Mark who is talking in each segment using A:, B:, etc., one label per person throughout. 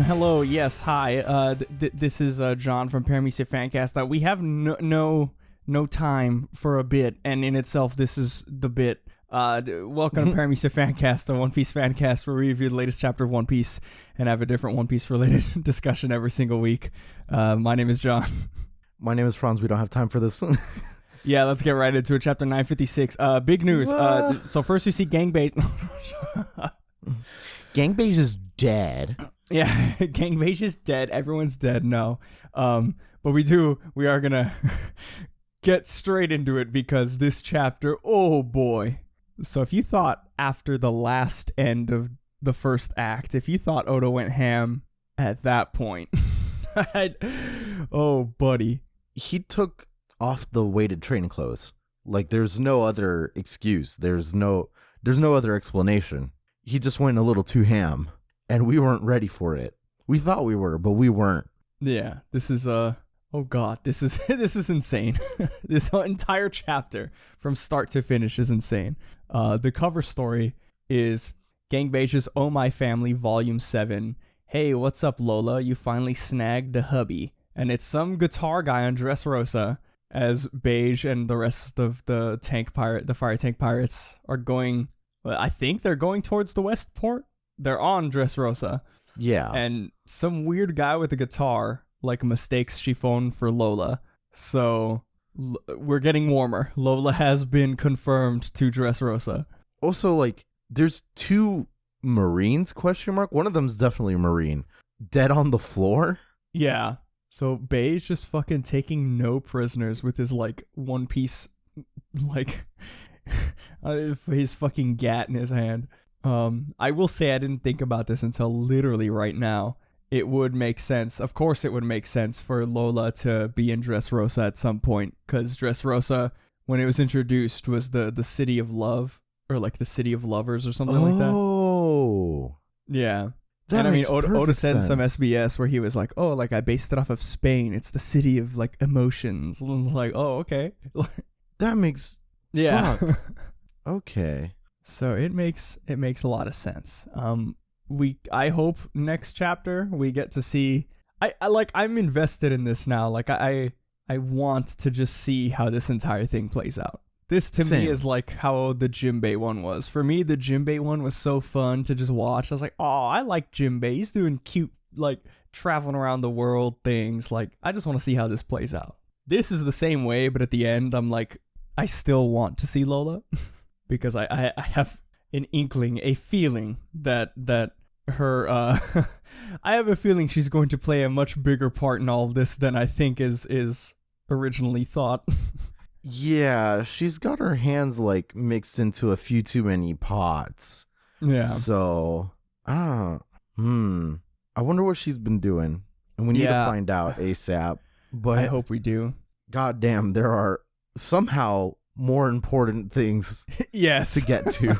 A: Hello, yes, hi. This is John from Paramecia Fancast. We have no time for a bit, and in itself, this is the bit. Welcome to Paramecia Fancast, the One Piece fancast, where we review the latest chapter of One Piece and have a different One Piece related discussion every single week. My name is John.
B: My name is Franz. We don't have time for this.
A: Yeah, let's get right into it. Chapter 956. Big news. So first you see Gangbei.
B: Gangbei's is dead.
A: Yeah, Gangbei is dead. Everyone's dead. No. But we are gonna get straight into it because this chapter, oh boy. So if you thought after the last end of the first act, if you thought Oda went ham at that point, oh buddy.
B: He took off the weighted training clothes. Like, there's no other excuse. There's no other explanation. He just went a little too ham, and we weren't ready for it. We thought we were, but we weren't.
A: Yeah, this is oh god, this is insane. This entire chapter from start to finish is insane. The cover story is Gangbei's Oh My Family Volume 7. Hey, what's up, Lola? You finally snagged the hubby. And it's some guitar guy on Dressrosa as Beige and the rest of the fire tank pirates are going. Well, I think they're going towards the West Port. They're on Dressrosa.
B: Yeah.
A: And some weird guy with a guitar mistakes Chiffon for Lola. So we're getting warmer. Lola has been confirmed to Dressrosa.
B: Also, there's two Marines, ? One of them's definitely a Marine. Dead on the floor?
A: Yeah. So Beige just fucking taking no prisoners with his One Piece his fucking gat in his hand. I will say I didn't think about this until literally right now. It would make sense. Of course it would make sense for Lola to be in Dressrosa at some point, because Dressrosa, when it was introduced, was the city of love, or the city of lovers or something like that.
B: Oh.
A: Yeah.
B: That makes
A: Oda sent
B: sense.
A: some SBS where he was like, oh, I based it off of Spain. It's the city of emotions. And I was like, oh, okay.
B: That makes...
A: Yeah.
B: Fuck. Okay.
A: So it makes a lot of sense. I hope next chapter we get to see. I'm invested in this now. I want to just see how this entire thing plays out. This to me is how the Jinbei one was. For me, the Jinbei one was so fun to just watch. I was like, oh, I like Jinbei. He's doing cute, traveling around the world things. I just want to see how this plays out. This is the same way, but at the end, I'm I still want to see Lola because I have an inkling, a feeling that her, I have a feeling she's going to play a much bigger part in all of this than I think is originally thought.
B: Yeah, she's got her hands mixed into a few too many pots.
A: Yeah.
B: So, I wonder what she's been doing. And we need to find out ASAP. But
A: I hope we do.
B: Goddamn, there are somehow more important things
A: yes.
B: to get to.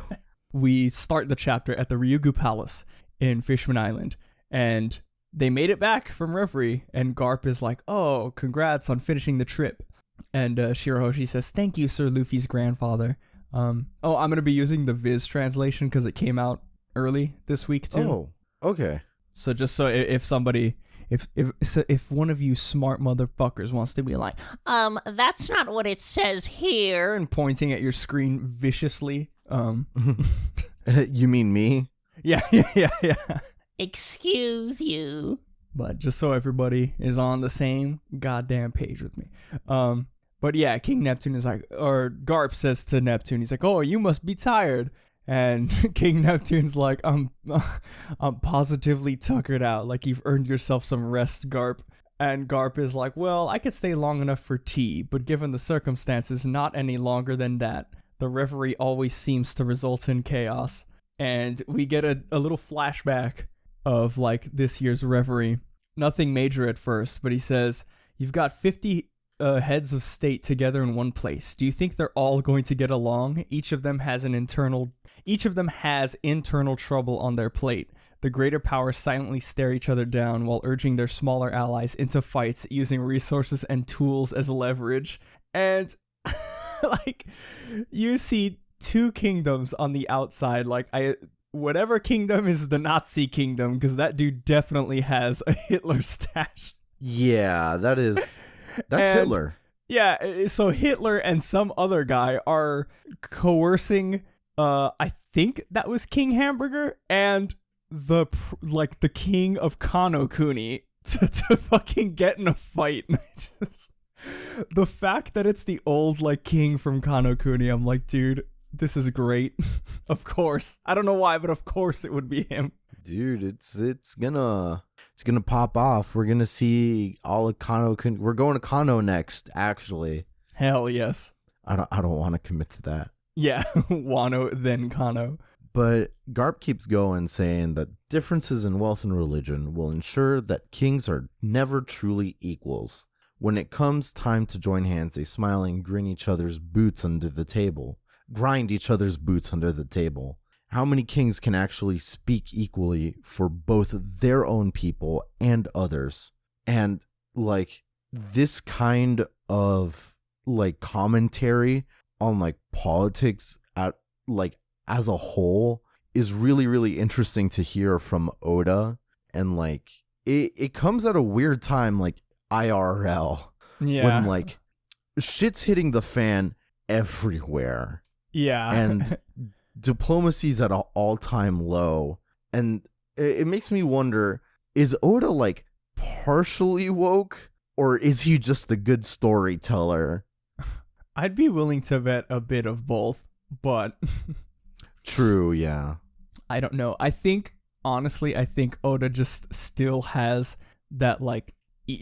A: We start the chapter at the Ryugu Palace in Fishman Island, and they made it back from Reverie, and Garp is like, oh, congrats on finishing the trip. And Shirahoshi says, thank you, Sir Luffy's grandfather. I'm going to be using the Viz translation because it came out early this week, too.
B: Oh, okay.
A: So just so if somebody... If one of you smart motherfuckers wants to be like, that's not what it says here, and pointing at your screen viciously,
B: You mean me?
A: Yeah. Excuse you. But just so everybody is on the same goddamn page with me. But yeah, King Neptune is or Garp says to Neptune, he's like, oh, you must be tired. And King Neptune's like, I'm positively tuckered out. You've earned yourself some rest, Garp. And Garp is like, well, I could stay long enough for tea, but given the circumstances, not any longer than that. The reverie always seems to result in chaos. And we get a little flashback of this year's reverie. Nothing major at first, but he says, you've got 50 heads of state together in one place. Do you think they're all going to get along? Each of them has internal trouble on their plate. The greater powers silently stare each other down while urging their smaller allies into fights using resources and tools as leverage. And you see two kingdoms on the outside. whatever kingdom is the Nazi kingdom, because that dude definitely has a Hitler stash.
B: Yeah, that's Hitler.
A: Yeah, so Hitler and some other guy are coercing, I think that was King Hamburger and the king of Kano Kuni to fucking get in a fight. The fact that it's the old king from Kano Kuni, I'm like, dude, this is great. Of course. I don't know why, but of course it would be him.
B: Dude, it's gonna pop off. We're gonna see all of Kano. We're going to Kano next, actually.
A: Hell yes.
B: I don't want to commit to that.
A: Yeah, Wano then Kano.
B: But Garp keeps going, saying that differences in wealth and religion will ensure that kings are never truly equals. When it comes time to join hands, they smile and grind each other's boots under the table. How many kings can actually speak equally for both their own people and others? And this kind of commentary on politics at as a whole is really, really interesting to hear from Oda. And it comes at a weird time, IRL.
A: Yeah.
B: When shit's hitting the fan everywhere.
A: Yeah.
B: And diplomacy's at an all-time low. And it makes me wonder, is Oda partially woke, or is he just a good storyteller?
A: I'd be willing to bet a bit of both, but
B: True, yeah.
A: I don't know. Honestly, I think Oda just still has that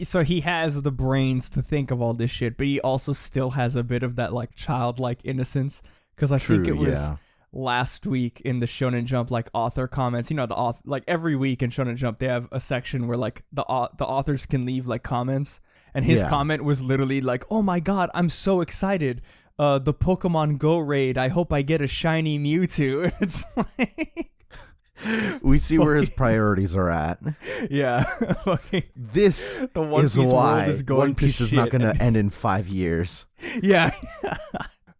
A: so he has the brains to think of all this shit, but he also still has a bit of that childlike innocence. Because I think it was last week in the Shonen Jump author comments. You know, the author, every week in Shonen Jump they have a section where the authors can leave comments, and his comment was literally "Oh my god, I'm so excited! The Pokemon Go raid. I hope I get a shiny Mewtwo." It's
B: we see where his priorities are at.
A: Yeah,
B: this
A: the One
B: is
A: Piece
B: why
A: world is going
B: One Piece
A: to
B: is
A: shit.
B: not going to end in 5 years.
A: Yeah.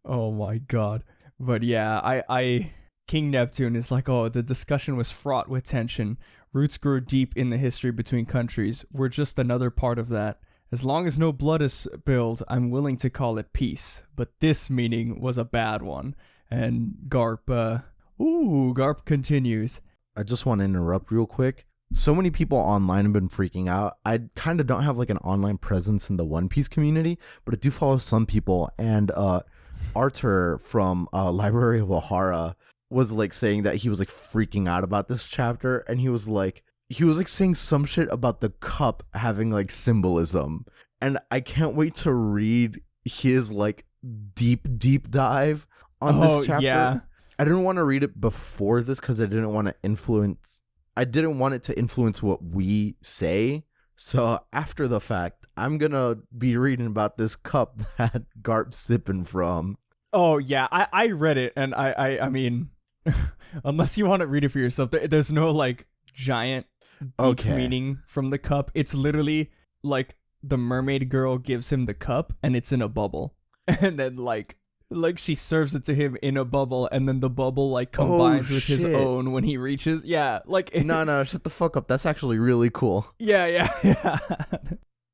A: Oh my god. But yeah, I King Neptune is the discussion was fraught with tension. Roots grow deep in the history between countries. We're just another part of that. As long as no blood is spilled, I'm willing to call it peace. But this meeting was a bad one. And Garp continues.
B: I just want to interrupt real quick. So many people online have been freaking out. I kind of don't have an online presence in the One Piece community, but I do follow some people. And Arthur from Library of Ohara was saying that he was freaking out about this chapter, and he was saying some shit about the cup having symbolism, and I can't wait to read his deep dive on this chapter.
A: Yeah.
B: I didn't want to read it before this because I didn't want it to influence what we say. So after the fact, I'm gonna be reading about this cup that Garp's sipping from.
A: Oh yeah, I read it, and I mean, unless you want to read it for yourself, there's no giant deep meaning from the cup. It's literally the mermaid girl gives him the cup, and it's in a bubble, and then she serves it to him in a bubble, and then the bubble combines with his own when he reaches. Yeah,
B: no, shut the fuck up. That's actually really cool.
A: Yeah.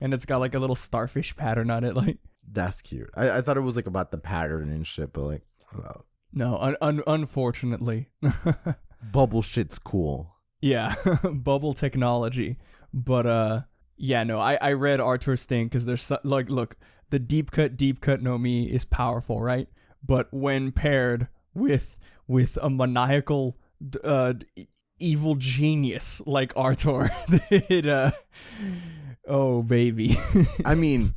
A: And it's got a little starfish pattern on it.
B: That's cute. I thought it was about the pattern and shit, but oh.
A: No, unfortunately.
B: Bubble shit's cool.
A: Yeah, bubble technology. But yeah, no, I read Arthur's thing because there's look, the deep cut no Mi is powerful, right? But when paired with a maniacal evil genius like Arthur, oh baby.
B: I mean,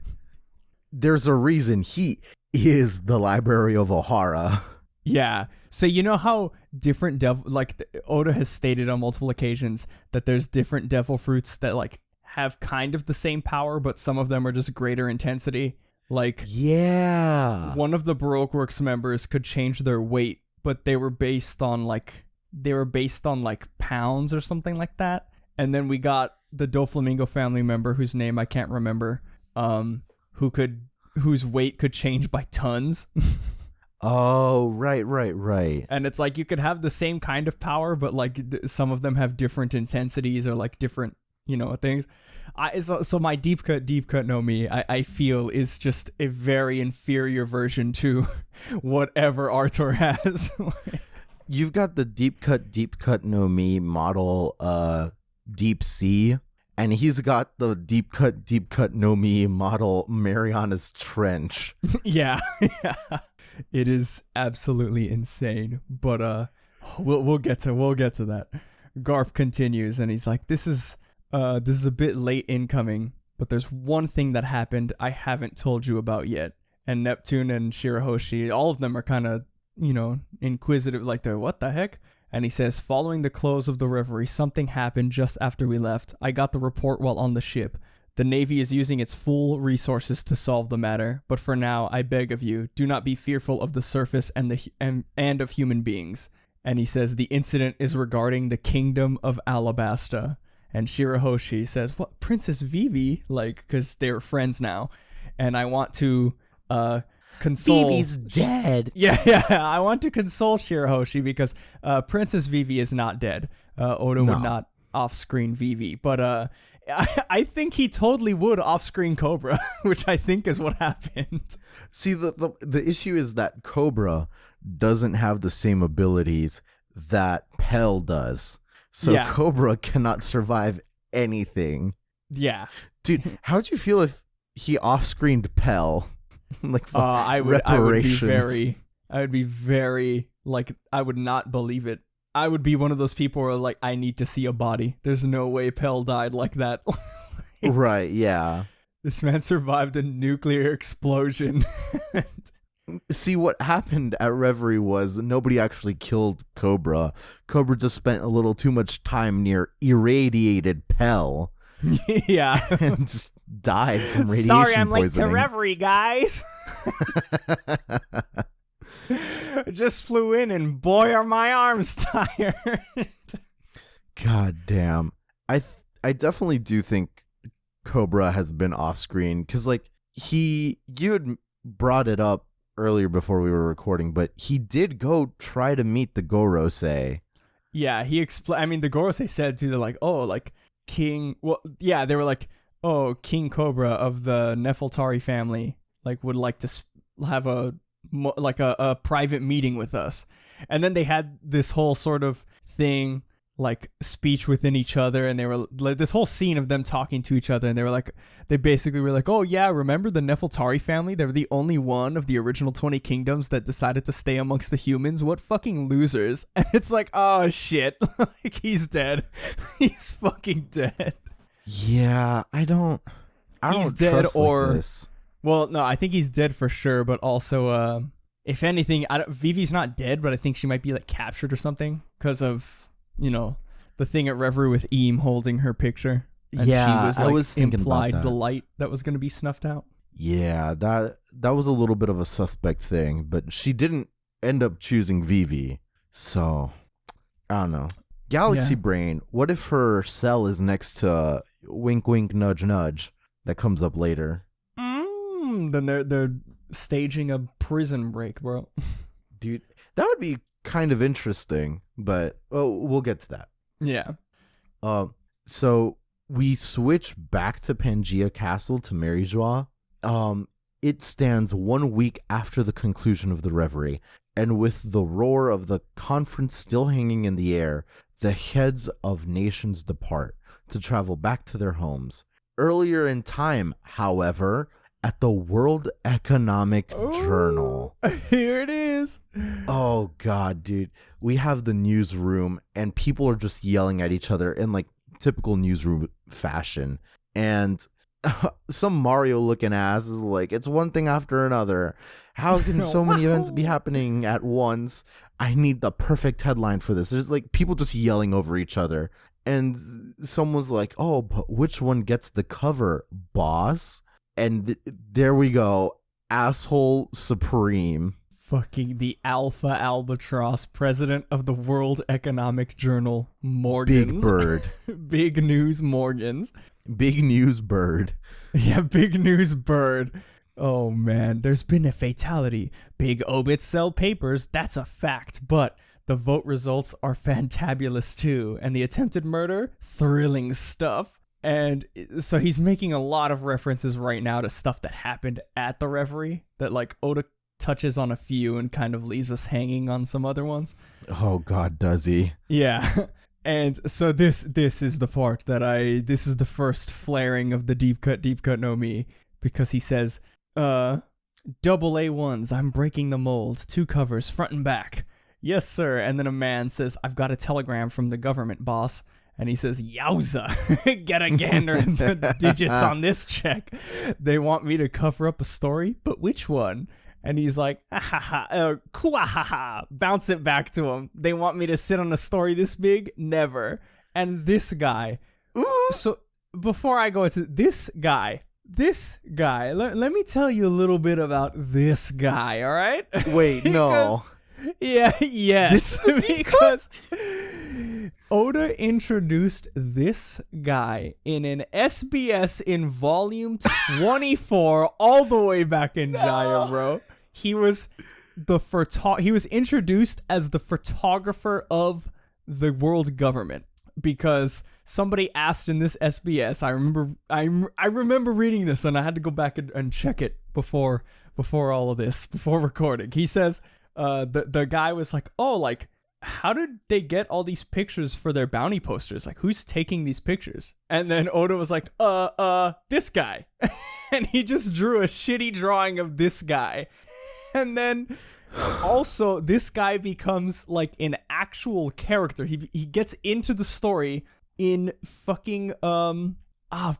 B: there's a reason he is the Library of Ohara.
A: Yeah. So you know how different Oda has stated on multiple occasions that there's different devil fruits that have kind of the same power, but some of them are just greater intensity.
B: Yeah.
A: One of the Baroque Works members could change their weight, but they were based on pounds or something like that. And then we got the Doflamingo family member whose name I can't remember, whose weight could change by tons.
B: Oh, right.
A: And it's like you could have the same kind of power, but like some of them have different intensities or like different, things. So my deep cut no mi, I feel is just a very inferior version to whatever Arthur has.
B: You've got the deep cut no mi model, Deep Sea, and he's got the deep cut no mi model Mariana's Trench.
A: Yeah. It is absolutely insane, but we'll get to that. Garp continues, and he's like, "This is a bit late incoming, but there's one thing that happened I haven't told you about yet." And Neptune and Shirahoshi, all of them are kind of, inquisitive, like they're, "What the heck?" And he says, "Following the close of the reverie, something happened just after we left. I got the report while on the ship. The Navy is using its full resources to solve the matter, but for now, I beg of you, do not be fearful of the surface and of human beings." And he says the incident is regarding the Kingdom of Alabasta. And Shirahoshi says, "What, Princess Vivi?" Like, because they're friends now. And I want to console...
B: Vivi's dead.
A: Yeah, I want to console Shirahoshi because Princess Vivi is not dead. Oda would not off-screen Vivi, but... I think he totally would off-screen Cobra, which I think is what happened.
B: See, the issue is that Cobra doesn't have the same abilities that Pell does. So yeah. Cobra cannot survive anything.
A: Yeah.
B: Dude, how'd you feel if he off-screened Pell? Like,
A: I would be very, like, I would not believe it. I would be one of those people where, like, I need to see a body. There's no way Pell died like that.
B: Right, yeah.
A: This man survived a nuclear explosion.
B: See, what happened at Reverie was nobody actually killed Cobra. Cobra just spent a little too much time near irradiated Pell.
A: Yeah.
B: And just died from radiation
A: Sorry, I'm
B: poisoning.
A: late to Reverie, guys. Just flew in and boy are my arms tired.
B: God damn. I definitely do think Cobra has been off screen because like you had brought it up earlier before we were recording, but he did go try to meet the Gorosei.
A: Yeah, he explained. I mean, the Gorosei said too, they're like, "Oh, like King." Well, yeah, they were like, "Oh, King Cobra of the Nefeltari family, like would like to have a private meeting with us." And then they had this whole sort of thing, like speech within each other, and they were like this whole scene of them talking to each other, and they basically were like, "Oh yeah, remember the Nefeltari family? They were the only one of the original 20 kingdoms that decided to stay amongst the humans. What fucking losers." And it's like, oh shit, like he's dead. He's fucking dead.
B: Yeah, I don't
A: he's dead,
B: trust
A: or
B: like this.
A: Well, no, I think he's dead for sure, but also, if anything, Vivi's not dead, but I think she might be, like, captured or something because of, the thing at Reverie with Eam holding her picture. And
B: yeah,
A: she was, like,
B: I was thinking
A: implied
B: about that.
A: the light that was going to be snuffed out.
B: Yeah, that was a little bit of a suspect thing, but she didn't end up choosing Vivi, so, I don't know. Galaxy Brain, what if her cell is next to Wink Wink Nudge Nudge that comes up later?
A: Then they're staging a prison break, bro.
B: Dude, that would be kind of interesting, but we'll get to that.
A: Yeah.
B: So we switch back to Pangea Castle to Maryjoie. It stands 1 week after the conclusion of the reverie, and with the roar of the conference still hanging in the air, the heads of nations depart to travel back to their homes. Earlier in time, however, at the World Economic Journal.
A: Here it is.
B: Oh, God, dude. We have the newsroom, and people are just yelling at each other in, like, typical newsroom fashion. And some Mario-looking ass is like, it's one thing after another. How can so many events be happening at once? I need the perfect headline for this. There's, like, people just yelling over each other. And someone's like, oh, but which one gets the cover, boss? And there we go. Asshole supreme.
A: Fucking the Alpha Albatross, president of the World Economic Journal, Morgans.
B: Big Bird.
A: Big News Morgans.
B: Big News Bird.
A: Yeah, Big News Bird. Oh man, there's been a fatality. Big obits sell papers, that's a fact, but the vote results are fantabulous too, and the attempted murder, thrilling stuff. And so he's making a lot of references right now to stuff that happened at the reverie that like Oda touches on a few and kind of leaves us hanging on some other ones.
B: Oh God, does he?
A: Yeah. And so this is the part that this is the first flaring of the deep cut no Mi, because he says, double A1s, I'm breaking the mold, 2 covers, front and back. Yes, sir. And then a man says, I've got a telegram from the government, boss. And he says, yowza, get a gander in the digits on this check. They want me to cover up a story, but which one? And he's like, kuahaha, bounce it back to him. They want me to sit on a story this big? Never. And this guy, so before I go into this guy, let me tell you a little bit about this guy, all right?
B: Wait, no.
A: Yes.
B: This is
A: because Oda introduced this guy in an SBS in volume 24 all the way back in Jaya, bro. He was he was introduced as the photographer of the world government because somebody asked in this SBS. I remember reading this and I had to go back and check it before all of this, before recording. He says the guy was like, "Oh, like how did they get all these pictures for their bounty posters? Like, who's taking these pictures?" And then Oda was like, this guy. And he just drew a shitty drawing of this guy. And then also this guy becomes like an actual character. He gets into the story in fucking, oh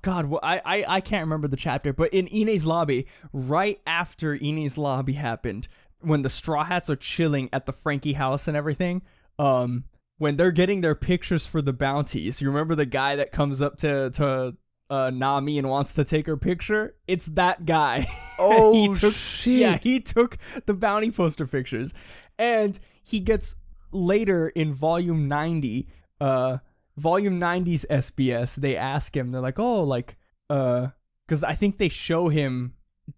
A: god, well, I can't remember the chapter, but in Ine's lobby, right after Ine's lobby happened, when the Straw Hats are chilling at the Frankie house and everything, when they're getting their pictures for the bounties, you remember the guy that comes up to Nami and wants to take her picture? It's that guy.
B: Oh, shit.
A: Yeah, he took the bounty poster pictures. And he gets later in volume 90, volume 90's SBS, they ask him, they're like, oh, like, because I think they show him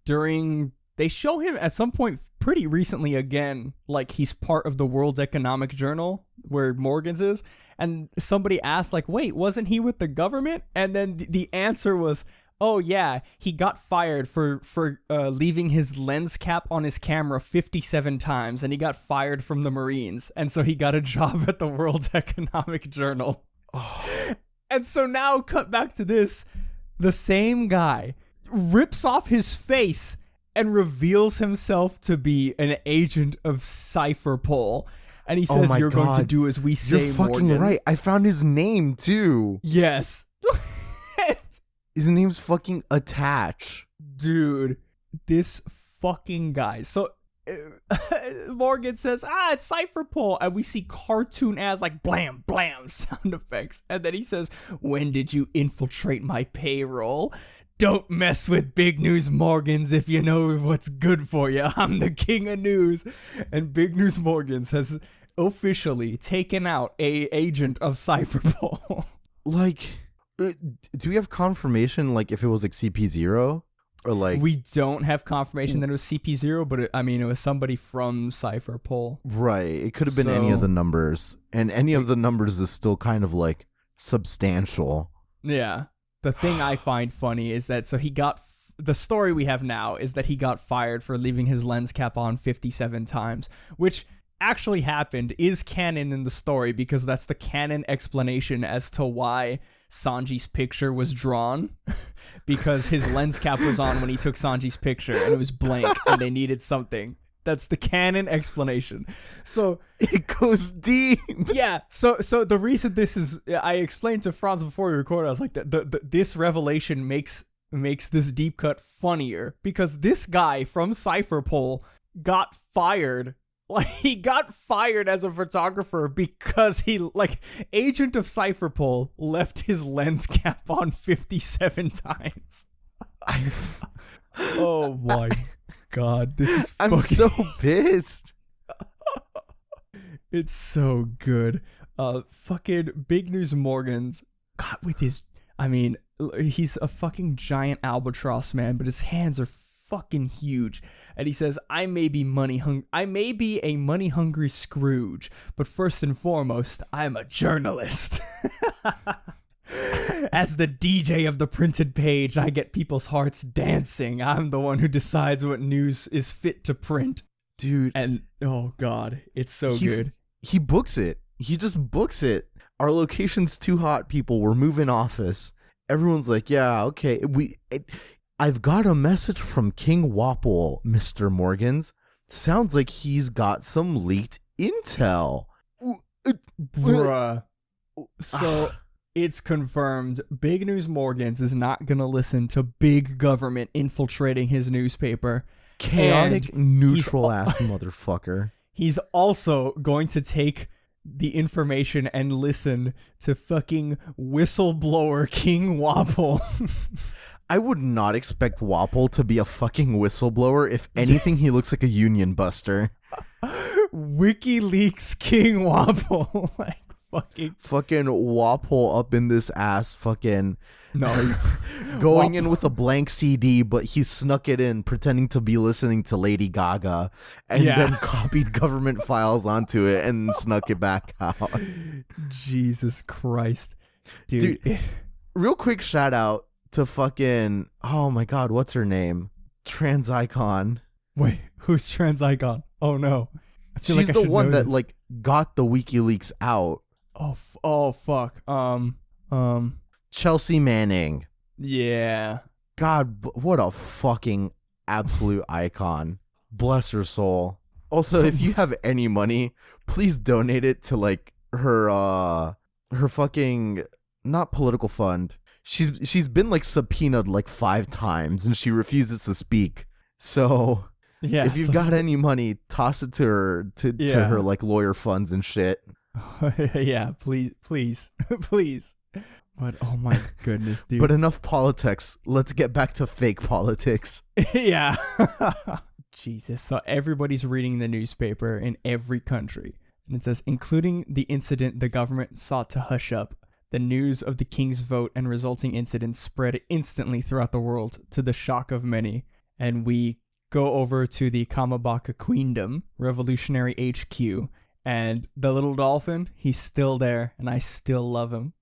A: at some point pretty recently again, like he's part of the World Economic Journal where Morgan's is. And somebody asked, like, wait, wasn't he with the government? And then the answer was, oh, yeah, he got fired for leaving his lens cap on his camera 57 times, and he got fired from the Marines. And so he got a job at the World Economic Journal. Oh. And so now, cut back to this, the same guy rips off his face and reveals himself to be an agent of Cypherpol. And he says, you're going to do as we say,
B: You're fucking
A: Morgans.
B: right. I found his name, too.
A: Yes.
B: His name's fucking Attach.
A: Dude, this fucking guy. So, Morgan says, it's Cypherpol. And we see cartoon ass, like, blam, blam sound effects. And then he says, when did you infiltrate my payroll? Don't mess with Big News Morgans if you know what's good for you. I'm the king of news. And Big News Morgans has officially taken out a agent of Cypherpol.
B: Like, do we have confirmation, like, if it was, like, CP0? Or, like...
A: We don't have confirmation that it was CP0, but it was somebody from Cypherpol.
B: Right. It could have been any of the numbers. And any of the numbers is still kind of, like, substantial.
A: Yeah. The thing I find funny is that, so he got, the story we have now is that he got fired for leaving his lens cap on 57 times, which actually happened, is canon in the story, because that's the canon explanation as to why Sanji's picture was drawn, because his lens cap was on when he took Sanji's picture, and it was blank, and they needed something. That's the canon explanation. So
B: it goes deep.
A: Yeah. So the reason this is, I explained to Franz before we recorded, I was like, this revelation makes this deep cut funnier, because this guy from Cypherpol got fired. Like, he got fired as a photographer because he, like, agent of Cypherpol left his lens cap on 57 times. Oh my god, this is
B: I'm so pissed.
A: It's so good. Fucking Big News Morgans, God, with his, I mean, he's a fucking giant albatross, man, but his hands are fucking huge. And he says, I may be a money hungry Scrooge, but first and foremost, I'm a journalist. As the DJ of the printed page, I get people's hearts dancing. I'm the one who decides what news is fit to print.
B: Dude.
A: And, oh God, it's so good.
B: He books it. He just books it. Our location's too hot, people. We're moving office. Everyone's like, yeah, okay. I've got a message from King Wapol, Mr. Morgans. Sounds like he's got some leaked intel.
A: Bruh. So... It's confirmed Big News Morgans is not going to listen to big government infiltrating his newspaper.
B: Chaotic, neutral-ass motherfucker.
A: He's also going to take the information and listen to fucking whistleblower King Wapol.
B: I would not expect Wapol to be a fucking whistleblower. If anything, he looks like a union buster.
A: WikiLeaks King Wapol.
B: Fucking Wapol up in this ass, fucking going in with a blank CD, but he snuck it in pretending to be listening to Lady Gaga and then copied government files onto it and snuck it back out.
A: Jesus Christ. Dude.
B: Real quick shout out to fucking, oh my God, what's her name? Trans Icon.
A: Wait, who's Trans Icon? Oh no.
B: She's the one that like got the WikiLeaks out.
A: Oh fuck.
B: Chelsea Manning.
A: Yeah.
B: God, what a fucking absolute icon. Bless her soul. Also, if you have any money, please donate it to like her fucking not political fund. She's been like subpoenaed like 5 times and she refuses to speak. So
A: yeah,
B: if you've got any money, toss it to her to her like lawyer funds and shit.
A: Yeah, please. But oh my goodness, dude.
B: But enough politics. Let's get back to fake politics.
A: Yeah. Jesus. So everybody's reading the newspaper in every country. And it says, including the incident the government sought to hush up, the news of the king's vote and resulting incidents spread instantly throughout the world to the shock of many. And we go over to the Kamabaka Queendom, Revolutionary HQ. And the little dolphin, he's still there, and I still love him.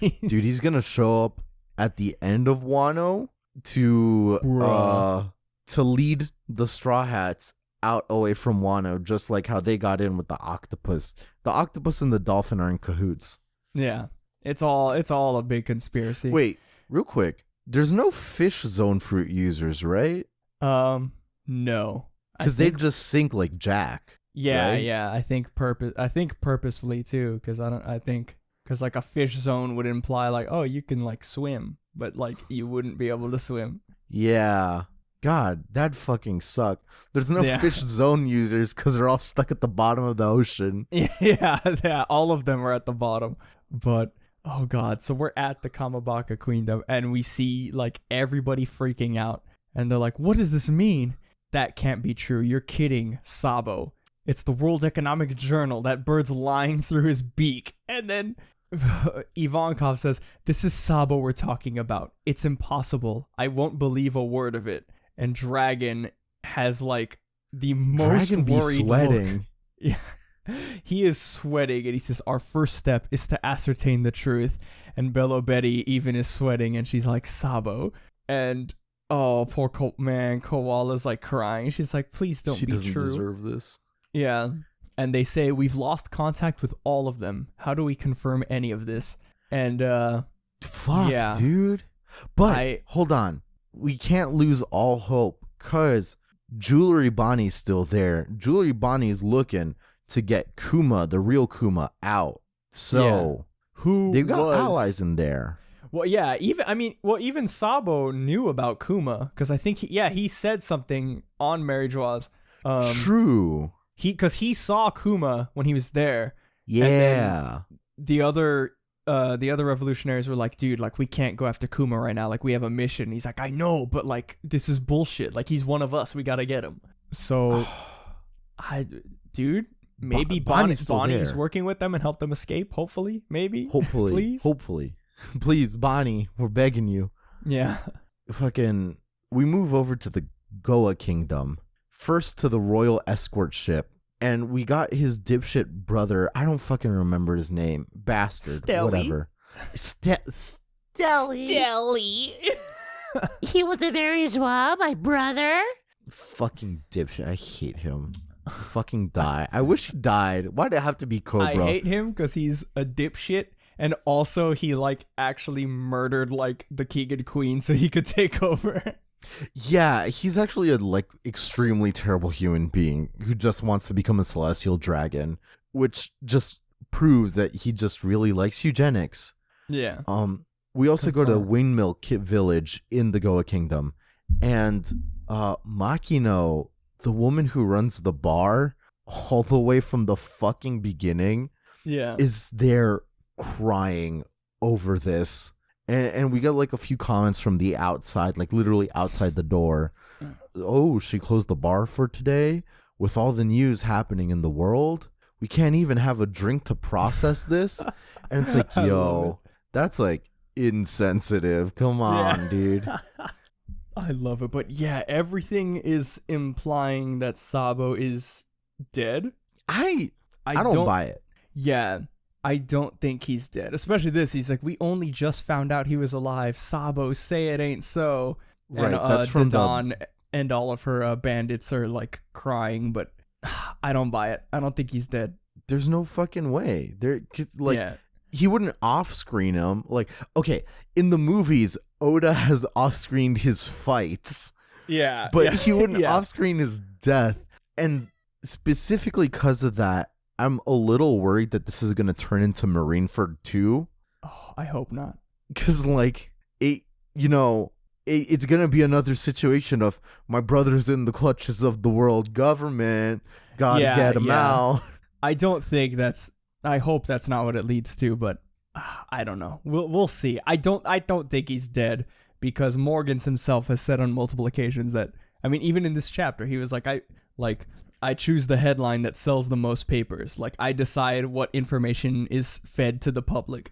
B: Dude, he's gonna show up at the end of Wano to lead the Straw Hats out away from Wano, just like how they got in with the octopus. The octopus and the dolphin are in cahoots.
A: Yeah, it's all a big conspiracy.
B: Wait, real quick, there's no fish zone fruit users, right?
A: No,
B: because they just sink like Jack.
A: Yeah,
B: right?
A: yeah. I think purposefully too, because like a fish zone would imply like, oh, you can like swim, but like you wouldn't be able to swim.
B: Yeah. God, that fucking suck. There's no fish zone users because they're all stuck at the bottom of the ocean.
A: Yeah. All of them are at the bottom. But oh God, so we're at the Kamabaka Queendom and we see like everybody freaking out, and they're like, "What does this mean?" That can't be true. You're kidding, Sabo. It's the World Economic Journal. That bird's lying through his beak. And then Ivankov says, "This is Sabo we're talking about. It's impossible. I won't believe a word of it." And Dragon has like the most worried look. Yeah. He is sweating and he says, "Our first step is to ascertain the truth." And Bello Betty even is sweating and she's like, "Sabo." And oh, poor Koala's like crying. She's like, "Please don't be true.
B: She doesn't deserve this."
A: Yeah. And they say, "We've lost contact with all of them. How do we confirm any of this?" And
B: fuck, yeah, dude. But hold on. We can't lose all hope because Jewelry Bonnie's still there. Jewelry Bonnie's looking to get Kuma, the real Kuma, out. So they've got allies in there.
A: Well, yeah, even Sabo knew about Kuma because I think he said something on Mary Joa's.
B: True.
A: Because he saw Kuma when he was there.
B: Yeah.
A: And then the other revolutionaries were like, "Dude, like we can't go after Kuma right now. Like we have a mission." And he's like, "I know, but like this is bullshit. Like he's one of us. We gotta get him." So, maybe Bonnie's working with them and help them escape. Hopefully,
B: please, Bonnie, we're begging you.
A: Yeah.
B: Fucking, we move over to the Goa Kingdom. First to the royal escort ship. And we got his dipshit brother. I don't fucking remember his name. Bastard.
C: Stelly.
B: Whatever.
C: Stelly. He was a marriage-joie, my brother.
B: Fucking dipshit. I hate him. Fucking die. I wish he died. Why'd it have to be Cobra?
A: I hate him because he's a dipshit, and also he like actually murdered like the King and Queen so he could take over.
B: Yeah, he's actually a like extremely terrible human being who just wants to become a celestial dragon, which just proves that he just really likes eugenics.
A: Yeah.
B: We also go to Windmill Kit Village in the Goa Kingdom, and Makino, the woman who runs the bar, all the way from the fucking beginning, is there crying over this. And we got like a few comments from the outside, like literally outside the door. Oh, she closed the bar for today? With all the news happening in the world? We can't even have a drink to process this? And it's like, yo, that's like insensitive. Come on, dude.
A: I love it. But yeah, everything is implying that Sabo is dead.
B: I don't buy it.
A: Yeah. I don't think he's dead. Especially this. He's like, we only just found out he was alive. Sabo, say it ain't so.
B: Right,
A: and,
B: that's from
A: Dawn and all of her bandits are like crying, but I don't buy it. I don't think he's dead.
B: There's no fucking way. He wouldn't off-screen him. Like, okay, in the movies, Oda has off-screened his fights.
A: Yeah.
B: But he wouldn't off-screen his death. And specifically because of that, I'm a little worried that this is going to turn into Marineford 2.
A: Oh, I hope not.
B: Because, like, it's going to be another situation of my brother's in the clutches of the world government. Gotta get him out.
A: I don't think I hope that's not what it leads to, but I don't know. We'll see. I don't think he's dead because Morgans himself has said on multiple occasions that, I mean, even in this chapter, he was like, I choose the headline that sells the most papers. Like, I decide what information is fed to the public.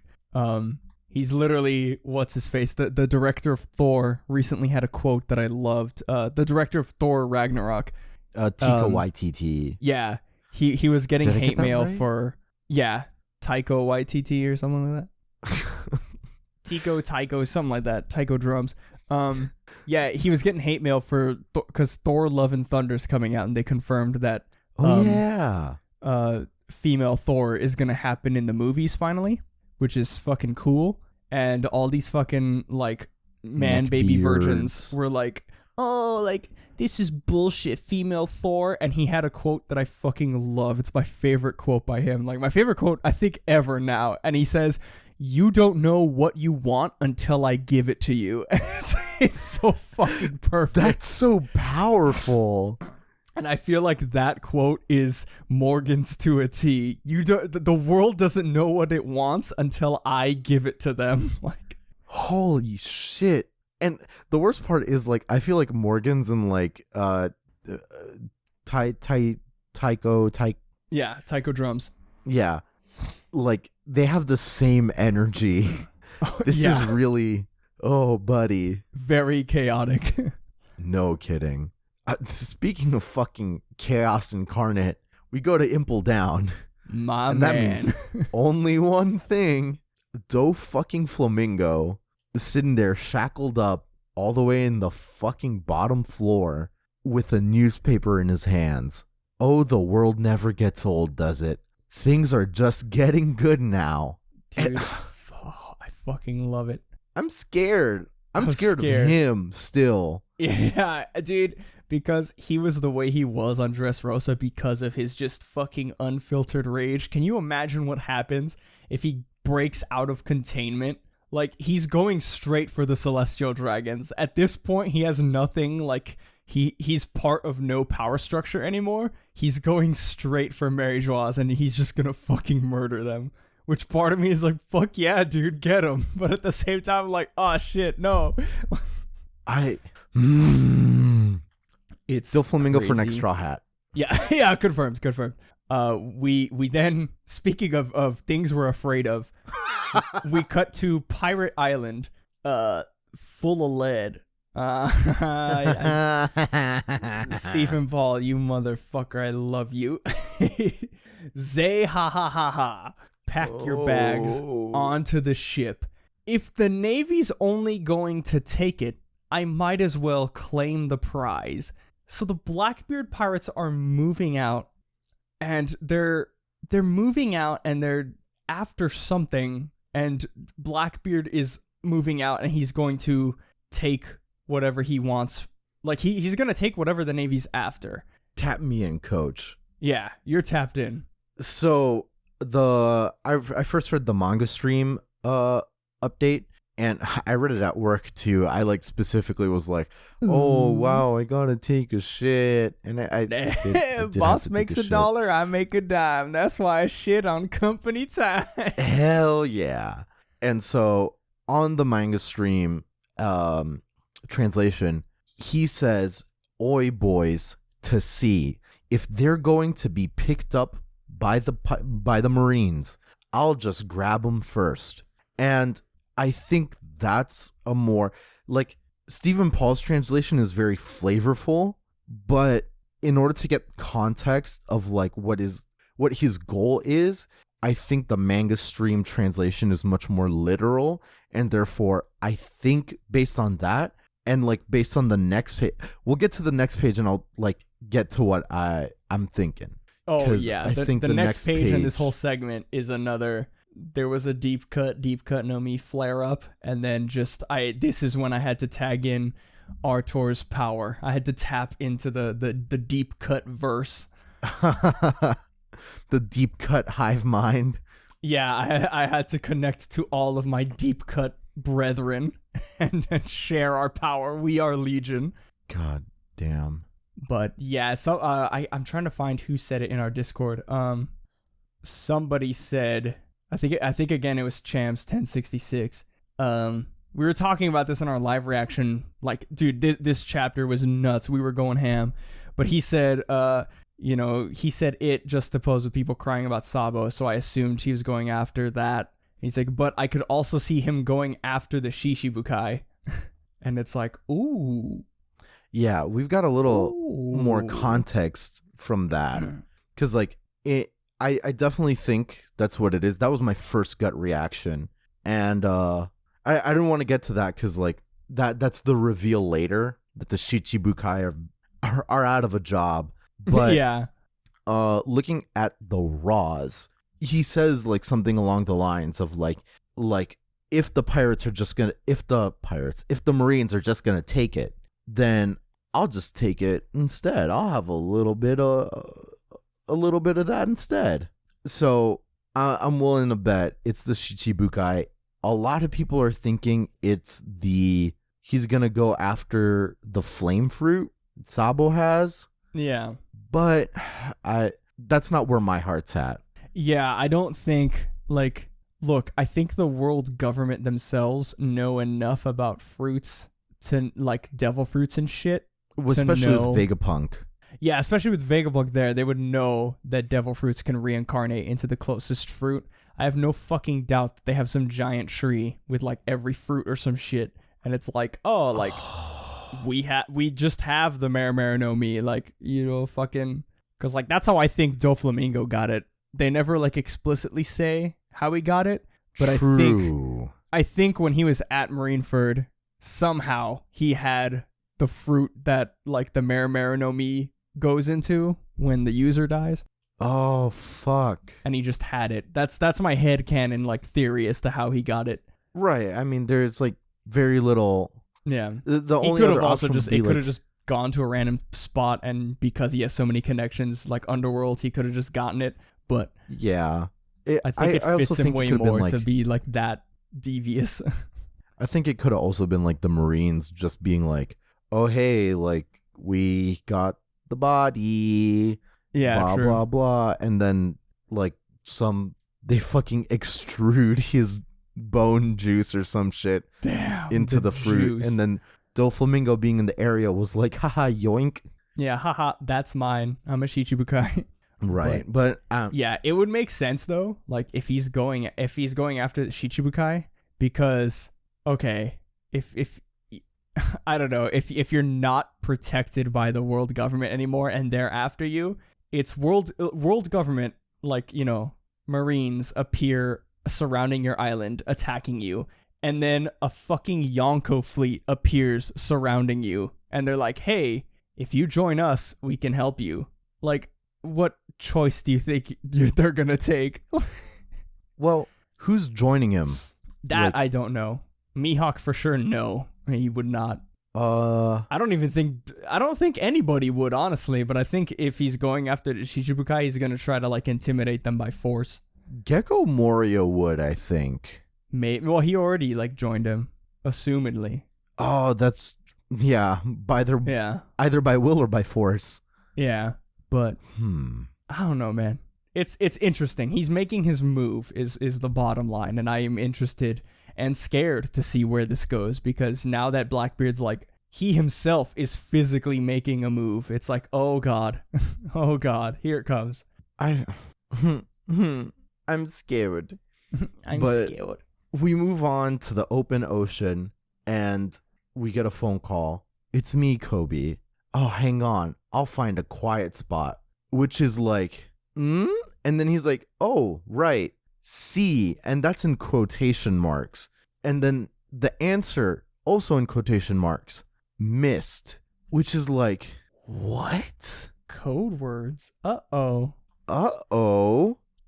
A: He's literally, what's his face? The director of Thor recently had a quote that I loved. The director of Thor Ragnarok.
B: Taika Waititi.
A: Yeah. He was getting hate mail
B: right?
A: for, Taika Waititi or something like that. Tycho, something like that. Tycho drums. He was getting hate mail for because Thor: Love and Thunder's coming out, and they confirmed that. Female Thor is gonna happen in the movies finally, which is fucking cool. And all these fucking like baby virgins were like, "Oh, like this is bullshit, female Thor." And he had a quote that I fucking love. It's my favorite quote by him, like my favorite quote I think ever now. And he says, "You don't know what you want until I give it to you." It's so fucking perfect.
B: That's so powerful.
A: And I feel like that quote is Morgan's to a T. The world doesn't know what it wants until I give it to them. Like,
B: holy shit. And the worst part is, like, I feel like Morgan's and like Tycho
A: drums.
B: Yeah. Like, they have the same energy. This is really, buddy.
A: Very chaotic.
B: No kidding. Speaking of fucking chaos incarnate, we go to Impel Down.
A: My
B: and
A: man.
B: That means only one thing. Do fucking Flamingo is sitting there shackled up all the way in the fucking bottom floor with a newspaper in his hands. Oh, the world never gets old, does it? Things are just getting good now.
A: Dude, I fucking love it.
B: I'm scared. I'm scared of him still.
A: Yeah, dude, because he was the way he was on Dressrosa because of his just fucking unfiltered rage. Can you imagine what happens if he breaks out of containment? Like, he's going straight for the Celestial Dragons. At this point, he has nothing, like, he's part of no power structure anymore. He's going straight for Mary Joie, and he's just gonna fucking murder them. Which part of me is like, fuck yeah, dude, get him. But at the same time, I'm like, oh shit, no. It's
B: still Flamingo
A: crazy.
B: For next Straw Hat.
A: Yeah, confirmed. We then, speaking of things we're afraid of, we cut to Pirate Island, full of lead. Stephen Paul, you motherfucker, I love you. Zay ha ha ha ha. Pack your bags onto the ship. If the Navy's only going to take it, I might as well claim the prize. So the Blackbeard pirates are moving out, and they're moving out, and they're after something, and Blackbeard is moving out, and he's going to take whatever he wants. Like, he's going to take whatever the Navy's after.
B: Tap me in, coach.
A: Yeah, you're tapped in.
B: So I first read the manga stream update, and I read it at work too. I like specifically was like, oh wow, I gotta take a shit, and I did
A: Boss makes a dollar, I make a dime. That's why I shit on company time.
B: Hell yeah. And so on the manga stream translation, he says, oi boys, to see if they're going to be picked up by the Marines, I'll just grab them first. And I think that's a more, like, Stephen Paul's translation is very flavorful, but in order to get context of like what his goal is, I think the manga stream translation is much more literal, and therefore I think based on that, and like based on the next page, we'll get to the next page and I'll like get to what I'm thinking.
A: Oh yeah,
B: I think
A: the next page in this whole segment is another. There was a deep cut no mi flare up, and then this is when I had to tag in Artor's power. I had to tap into the deep cut verse.
B: The deep cut hive mind.
A: Yeah, I had to connect to all of my deep cut brethren and share our power. We are Legion.
B: God damn.
A: But yeah, so I'm trying to find who said it in our Discord. Somebody said, I think again it was Champs 1066. We were talking about this in our live reaction. Like, dude, this chapter was nuts. We were going ham. But he said, he said it just to pose with people crying about Sabo, so I assumed he was going after that. He's like, but I could also see him going after the Shishibukai. And it's like, ooh.
B: Yeah, we've got a little more context from that. Because, like, I definitely think that's what it is. That was my first gut reaction. And I didn't want to get to that because, like, that's the reveal later that the Shichibukai are out of a job. But
A: yeah.
B: Looking at the Raws, he says, like, something along the lines of, like if the Marines are just gonna take it, then I'll just take it instead. I'll have a little bit of that instead. So I'm willing to bet it's the Shichibukai. A lot of people are thinking he's gonna go after the flame fruit Sabo has.
A: Yeah.
B: But that's not where my heart's at.
A: Yeah, I don't think, like, look, I think the world government themselves know enough about fruits to, like, devil fruits and shit.
B: Especially with Vegapunk.
A: Yeah, especially with Vegapunk there, they would know that devil fruits can reincarnate into the closest fruit. I have no fucking doubt that they have some giant tree with, like, every fruit or some shit. And it's like, oh, like, we just have the Mare no Mi, like, fucking... Because, like, that's how I think Doflamingo got it. They never, like, explicitly say how he got it. But
B: True.
A: I think when he was at Marineford, somehow he had the fruit that, like, the Mare no Mi goes into when the user dies.
B: Oh, fuck.
A: And he just had it. That's my headcanon, like, theory as to how he got it.
B: Right. I mean, there's, like, very little...
A: Yeah.
B: The only other option would be,
A: it could have just gone to a random spot, and because he has so many connections, like Underworld, he could have just gotten it. But
B: yeah,
A: I think it fits him way more to be like that devious.
B: I think it could have also been like the Marines just being like, oh hey, like we got the body, blah
A: true.
B: blah blah, and then like they fucking extrude his bone juice or some shit into the fruit, and then Doflamingo being in the area was like, haha, yoink.
A: Yeah, haha, that's mine. I'm a Shichibukai.
B: Right, but
A: yeah, it would make sense though, like if he's going after the Shichibukai, because okay, if I don't know, if you're not protected by the world government anymore and they're after you, it's world government, like, you know, Marines appear surrounding your island, attacking you, and then a fucking Yonko fleet appears surrounding you, and they're like, hey, if you join us, we can help you. Like, what choice do you think they're gonna take?
B: Well, who's joining him?
A: That I don't know. Mihawk for sure, no. He would not. I don't think anybody would, honestly, but I think if he's going after the Shichibukai, he's gonna try to, like, intimidate them by force.
B: Gecko Morio would, I think.
A: Well, he already, like, joined him, assumedly.
B: Oh, that's... Yeah, either by will or by force.
A: Yeah, but... I don't know, man. It's interesting. He's making his move, is the bottom line, and I am interested and scared to see where this goes, because now that Blackbeard's, like, he himself is physically making a move, it's like, oh god. Oh god, here it comes.
B: I'm scared.
A: I'm scared.
B: We move on to the open ocean, and we get a phone call. It's me, Kobe. Oh, hang on. I'll find a quiet spot. Which is like, And then he's like, oh, right. C. And that's in quotation marks. And then the answer, also in quotation marks, missed. Which is like, what?
A: Code words. Uh-oh.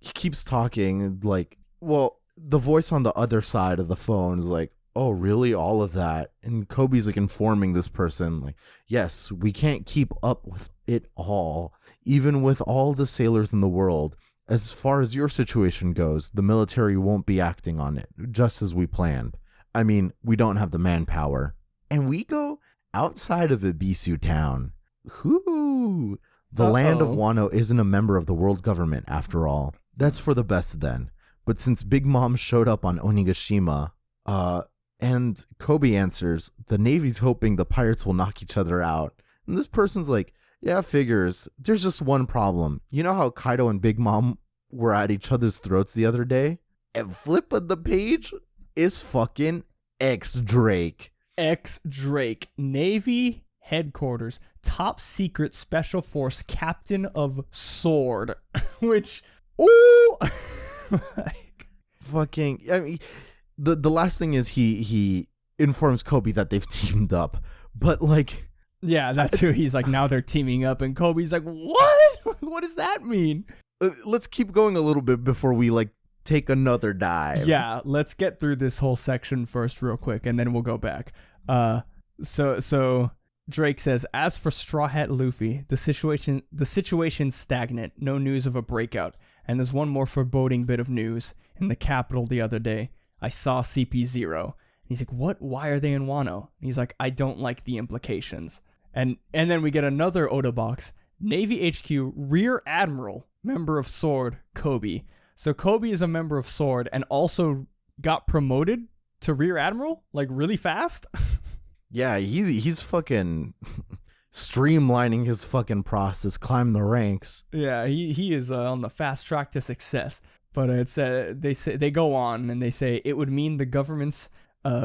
B: He keeps talking, like, well, the voice on the other side of the phone is like, oh, really? All of that? And Kobe's, like, informing this person, like, yes, we can't keep up with it all. Even with all the sailors in the world, as far as your situation goes, the military won't be acting on it, just as we planned. I mean, we don't have the manpower. And we go outside of Ibisu town. Whoo! The land of Wano isn't a member of the world government, after all. That's for the best then. But since Big Mom showed up on Onigashima, and Kobe answers, the Navy's hoping the pirates will knock each other out. And this person's like, yeah, figures. There's just one problem. You know how Kaido and Big Mom were at each other's throats the other day? And flip of the page is fucking X-Drake.
A: X-Drake. Navy headquarters. Top secret special force captain of Sword. Which, ooh! Like,
B: fucking, I mean, the last thing is he informs Kobe that they've teamed up. But, like...
A: Yeah, that too. He's like, now they're teaming up, and Kobe's like, what? What does that mean?
B: Let's keep going a little bit before we, like, take another dive.
A: Yeah, let's get through this whole section first real quick, and then we'll go back. So Drake says, as for Straw Hat Luffy, the situation's stagnant, no news of a breakout, and there's one more foreboding bit of news. In the capital the other day, I saw CP0. He's like, what? Why are they in Wano? And he's like, I don't like the implications. And then we get another Oda box. Navy HQ Rear Admiral, member of Sword, Kobe. So Kobe is a member of Sword and also got promoted to Rear Admiral, like, really fast.
B: Yeah, he's fucking streamlining his fucking process, climb the ranks.
A: Yeah, he is on the fast track to success. But it's they go on and they say it would mean the government's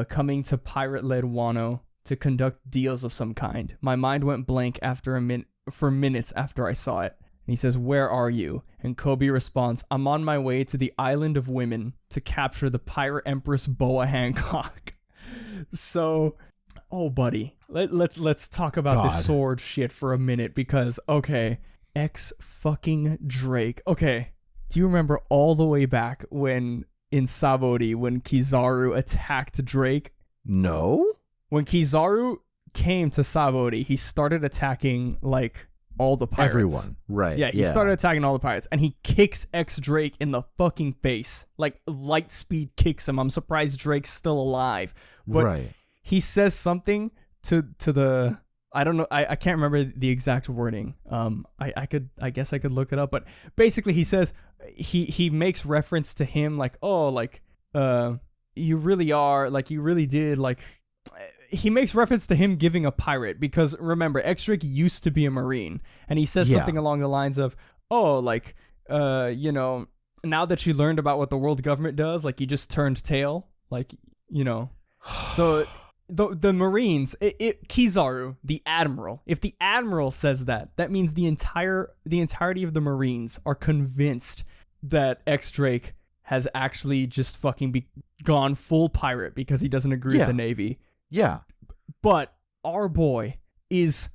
A: coming to pirate-led Wano to conduct deals of some kind. My mind went blank for minutes after I saw it. And he says, where are you? And Kobe responds, I'm on my way to the Island of Women to capture the Pirate Empress Boa Hancock. So, oh buddy, let's talk about this sword shit for a minute, because, okay, X-fucking-Drake. Okay, do you remember all the way back when in Sabaody, when Kizaru attacked Drake?
B: No.
A: When Kizaru came to Sabaody, he started attacking, like, all the pirates.
B: Everyone, right.
A: Yeah, he started attacking all the pirates, and he kicks X-Drake in the fucking face. Like, light speed kicks him. I'm surprised Drake's still alive. But he says something to the... I don't know. I can't remember the exact wording. I guess I could look it up. But basically, he says he makes reference to him like, oh, like you really are, like, you really did, like. He makes reference to him giving a pirate, because remember, X-Drake used to be a Marine, and he says something along the lines of, oh, like, you know, now that you learned about what the world government does, like, you just turned tail, like, you know. So the Marines, Kizaru, the admiral. If the admiral says that, that means the entirety of the Marines are convinced that X-Drake has actually just fucking gone full pirate because he doesn't agree with the Navy.
B: Yeah.
A: But our boy is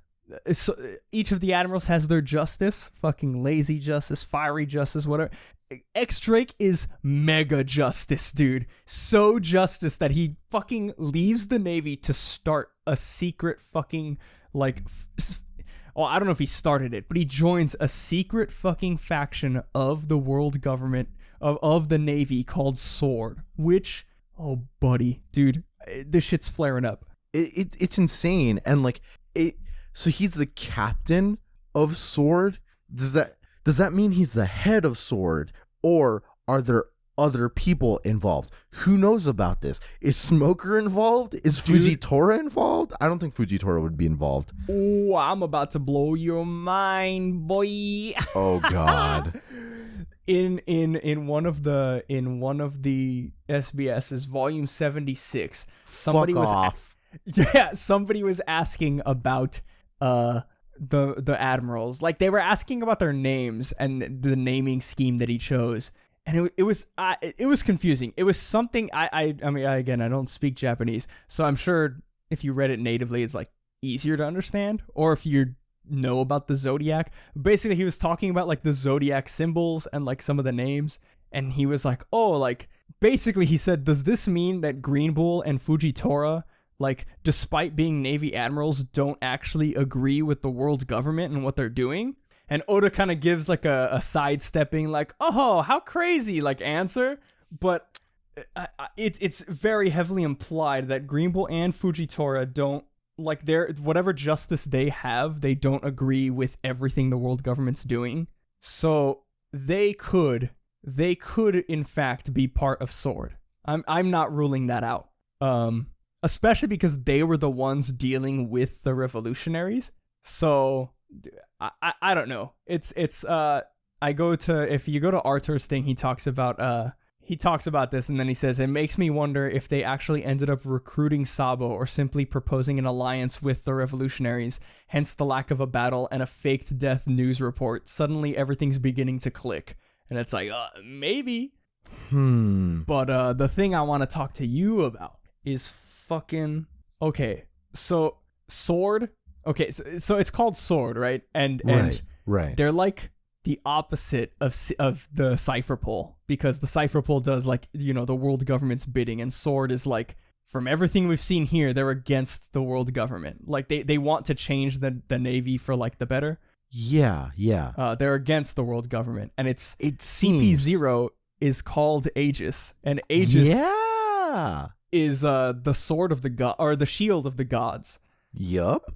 A: each of the admirals has their justice, fucking lazy justice, fiery justice, whatever. X-Drake is mega justice, dude. So justice that he fucking leaves the Navy to start a secret fucking, like, I don't know if he started it, but he joins a secret fucking faction of the world government, of the Navy called SWORD, which, oh, buddy, dude, this shit's flaring up.
B: It's insane. And, like, so he's the captain of SWORD? Does that mean he's the head of SWORD? Or are there other people involved? Who knows about this? Is Smoker involved? Is Fujitora involved? I don't think Fujitora would be involved.
A: Oh, I'm about to blow your mind, boy.
B: Oh God.
A: In one of the SBS's volume 76, somebody was asking about the admirals. Like, they were asking about their names and the naming scheme that he chose, and it was confusing. It was something I mean, again, I don't speak Japanese, so I'm sure if you read it natively, it's like easier to understand, or if you know about the zodiac. Basically, he was talking about like the zodiac symbols and like some of the names, and he was like, oh, like, basically he said, does this mean that Green Bull and Fujitora, like, despite being Navy admirals, don't actually agree with the world government and what they're doing? And Oda kind of gives like a sidestepping, like, oh, how crazy, like, answer. But it's very heavily implied that Green Bull and Fujitora don't, like, whatever justice they have, they don't agree with everything the world government's doing. So they could in fact be part of SWORD. I'm not ruling that out. Especially because they were the ones dealing with the revolutionaries. So I don't know. If you go to Arthur's thing, he talks about this, and then he says, it makes me wonder if they actually ended up recruiting Sabo or simply proposing an alliance with the revolutionaries, hence the lack of a battle and a faked death news report. Suddenly everything's beginning to click. And it's like, maybe. But the thing I want to talk to you about is fucking, okay, so SWORD, okay, so it's called SWORD, right? And
B: right.
A: They're like the opposite of the Cypher Pole, because the Cypher Pole does, like, you know, the world government's bidding, and SWORD is like, from everything we've seen here, they're against the world government. Like, they want to change the Navy for, like, the better.
B: Yeah.
A: They're against the world government, and it
B: seems
A: CP0 is called Aegis, and Aegis is the sword of the god, or the shield of the gods.
B: Yup.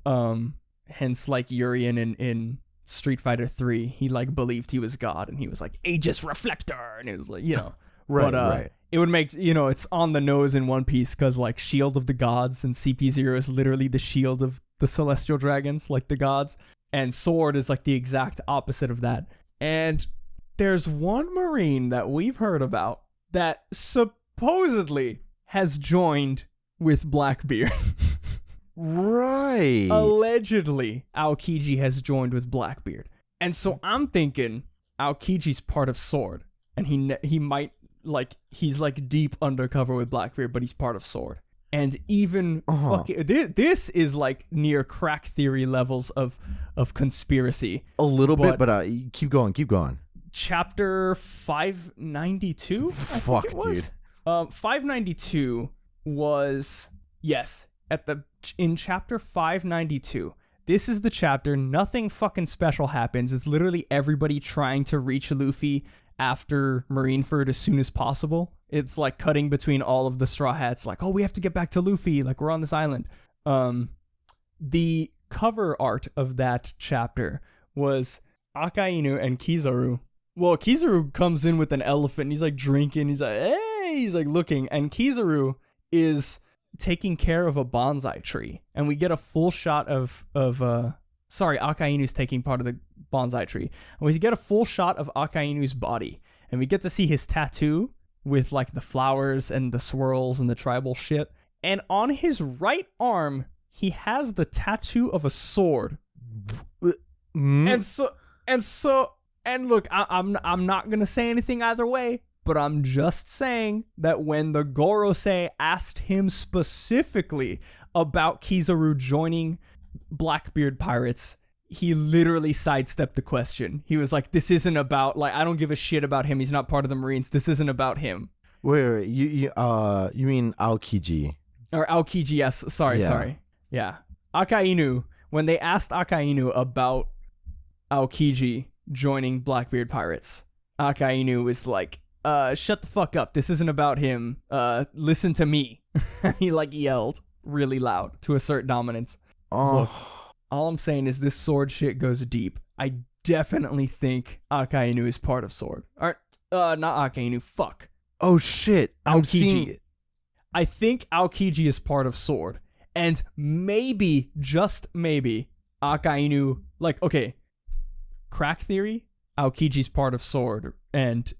A: Hence, like, Urien in Street Fighter 3, he, like, believed he was God, and he was like, Aegis Reflector, and it was like, you know.
B: right.
A: It would make, you know, it's on the nose in One Piece, because, like, shield of the gods, and CP0 is literally the shield of the celestial dragons, like the gods, and SWORD is, like, the exact opposite of that. And there's one Marine that we've heard about that supposedly has joined with Blackbeard.
B: Right.
A: Allegedly, Aokiji has joined with Blackbeard. And so I'm thinking Aokiji's part of SWORD, and he might, like, he's, like, deep undercover with Blackbeard, but he's part of SWORD. And even this is, like, near crack theory levels of conspiracy.
B: A little bit, but keep going.
A: Chapter 592?
B: Fuck, dude.
A: 592 was, yes, in chapter 592. This is the chapter, nothing fucking special happens. It's literally everybody trying to reach Luffy after Marineford as soon as possible. It's like cutting between all of the Straw Hats, like, oh, we have to get back to Luffy, like, we're on this island. The cover art of that chapter was Akainu and Kizaru. Well, Kizaru comes in with an elephant, and he's, like, drinking, he's like, hey, he's, like, looking, and Kizaru is taking care of a bonsai tree, and we get a full shot of Akainu's taking part of the bonsai tree, and we get a full shot of Akainu's body, and we get to see his tattoo with, like, the flowers and the swirls and the tribal shit, And on his right arm, he has the tattoo of a sword. And look, I'm not gonna say anything either way, but I'm just saying that when the Gorosei asked him specifically about Kizaru joining Blackbeard pirates, he literally sidestepped the question. He was like, "This isn't about, like, I don't give a shit about him. He's not part of the Marines. This isn't about him."
B: Wait, you mean Aokiji?
A: Or Aokiji? Yes. Sorry. Yeah. Akainu. When they asked Akainu about Aokiji joining Blackbeard pirates, Akainu was like, "Shut the fuck up. This isn't about him. Listen to me." He like yelled really loud to assert dominance.
B: Oh.
A: Look, all I'm saying is this sword shit goes deep. I definitely think Akainu is part of Sword. Or, not Akainu, fuck.
B: Oh shit, I'm seeing it.
A: I think Aokiji is part of Sword. And maybe, just maybe, Akainu, like, okay, crack theory, Aokiji's part of Sword, and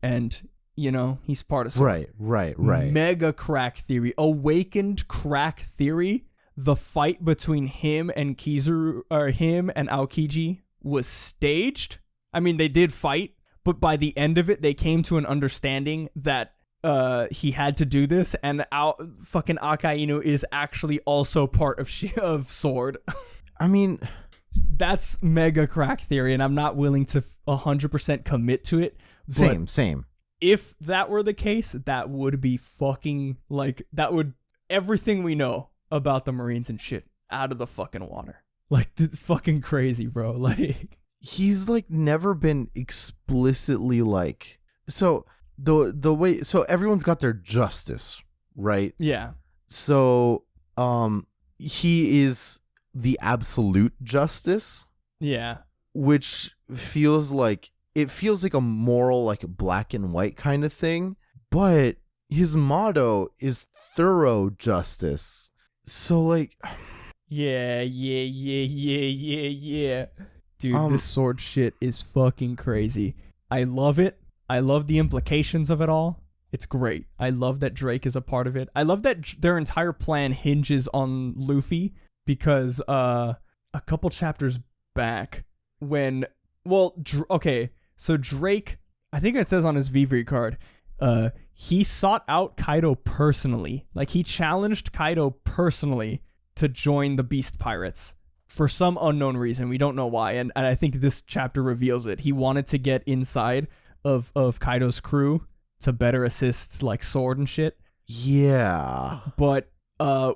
A: you know, he's part of Sword.
B: Right.
A: Mega crack theory, awakened crack theory. The fight between him and Kizaru, or him and Aokiji, was staged. I mean, they did fight, but by the end of it, they came to an understanding that he had to do this, and fucking Akainu is actually also part of Sword.
B: I mean,
A: that's mega crack theory, and I'm not willing to 100% commit to it.
B: Same.
A: If that were the case, that would be fucking, like, that would, everything we know about the Marines and shit out of the fucking water. Like, fucking crazy, bro. Like,
B: he's like never been explicitly like, so the way, so everyone's got their justice, right?
A: Yeah.
B: So he is the absolute justice.
A: Yeah.
B: Which feels like a moral, like black and white kind of thing, but his motto is thorough justice. So like,
A: yeah. Dude, this sword shit is fucking crazy. I love it. I love the implications of it all. It's great. I love that Drake is a part of it. I love that their entire plan hinges on Luffy, because a couple chapters back when, so Drake, I think it says on his Vivre card, he sought out Kaido personally. Like, he challenged Kaido personally to join the Beast Pirates for some unknown reason. We don't know why. And I think this chapter reveals it. He wanted to get inside of Kaido's crew to better assist, like, Sword and shit.
B: Yeah.
A: But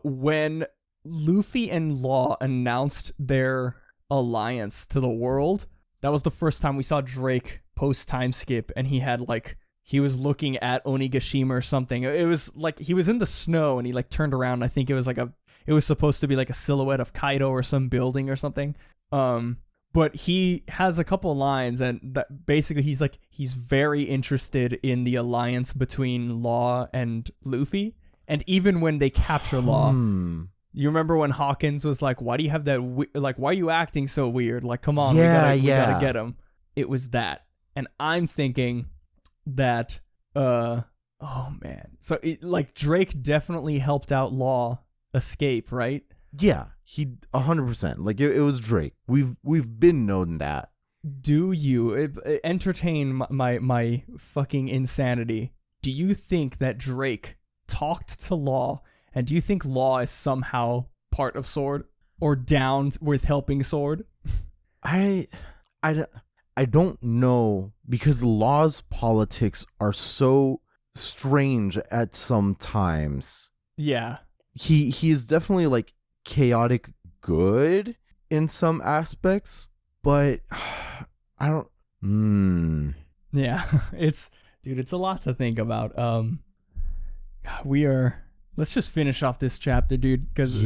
A: when Luffy and Law announced their alliance to the world, that was the first time we saw Drake post time skip, and he had, like, he was looking at Onigashima or something. It was like he was in the snow and he like turned around. I think it was like it was supposed to be like a silhouette of Kaido or some building or something. But he has a couple lines, and that basically he's very interested in the alliance between Law and Luffy. And even when they capture Law, you remember when Hawkins was like, "Why do you have that? Why are you acting so weird? Like, come on, we gotta get him." It was that, and I'm thinking that, oh man, so Drake definitely helped out Law escape, right?
B: Yeah, he 100%. Like, it was Drake. We've been known that.
A: Do you entertain my fucking insanity? Do you think that Drake talked to Law, and do you think Law is somehow part of Sword or down with helping Sword?
B: I don't know, because Law's politics are so strange at some times.
A: Yeah.
B: He is definitely like chaotic good in some aspects, but I don't.
A: Yeah, it's a lot to think about. Let's just finish off this chapter, dude, because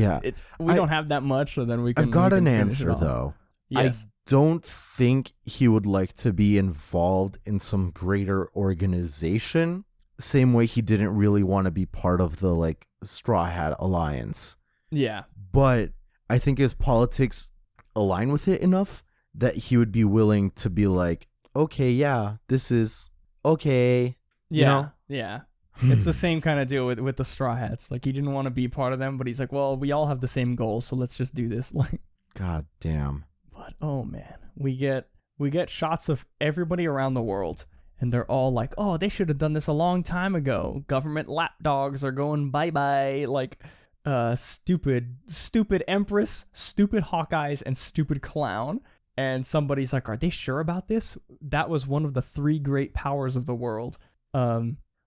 A: we don't have that much, so then we can.
B: I've got
A: an
B: answer though.
A: Yes.
B: I don't think he would like to be involved in some greater organization, same way he didn't really want to be part of the like Straw Hat Alliance.
A: Yeah.
B: But I think his politics align with it enough that he would be willing to be like, okay, yeah, this is okay.
A: Yeah.
B: You know?
A: Yeah. It's the same kind of deal with the Straw Hats. Like, he didn't want to be part of them, but he's like, well, we all have the same goal, so let's just do this. Like,
B: God damn.
A: but oh man, we get shots of everybody around the world, and they're all like, oh, they should have done this a long time ago. Government lapdogs are going bye-bye. Like, stupid Empress, stupid Hawkeyes, and stupid Clown. And somebody's like, are they sure about this? That was one of the 3 great powers of the world.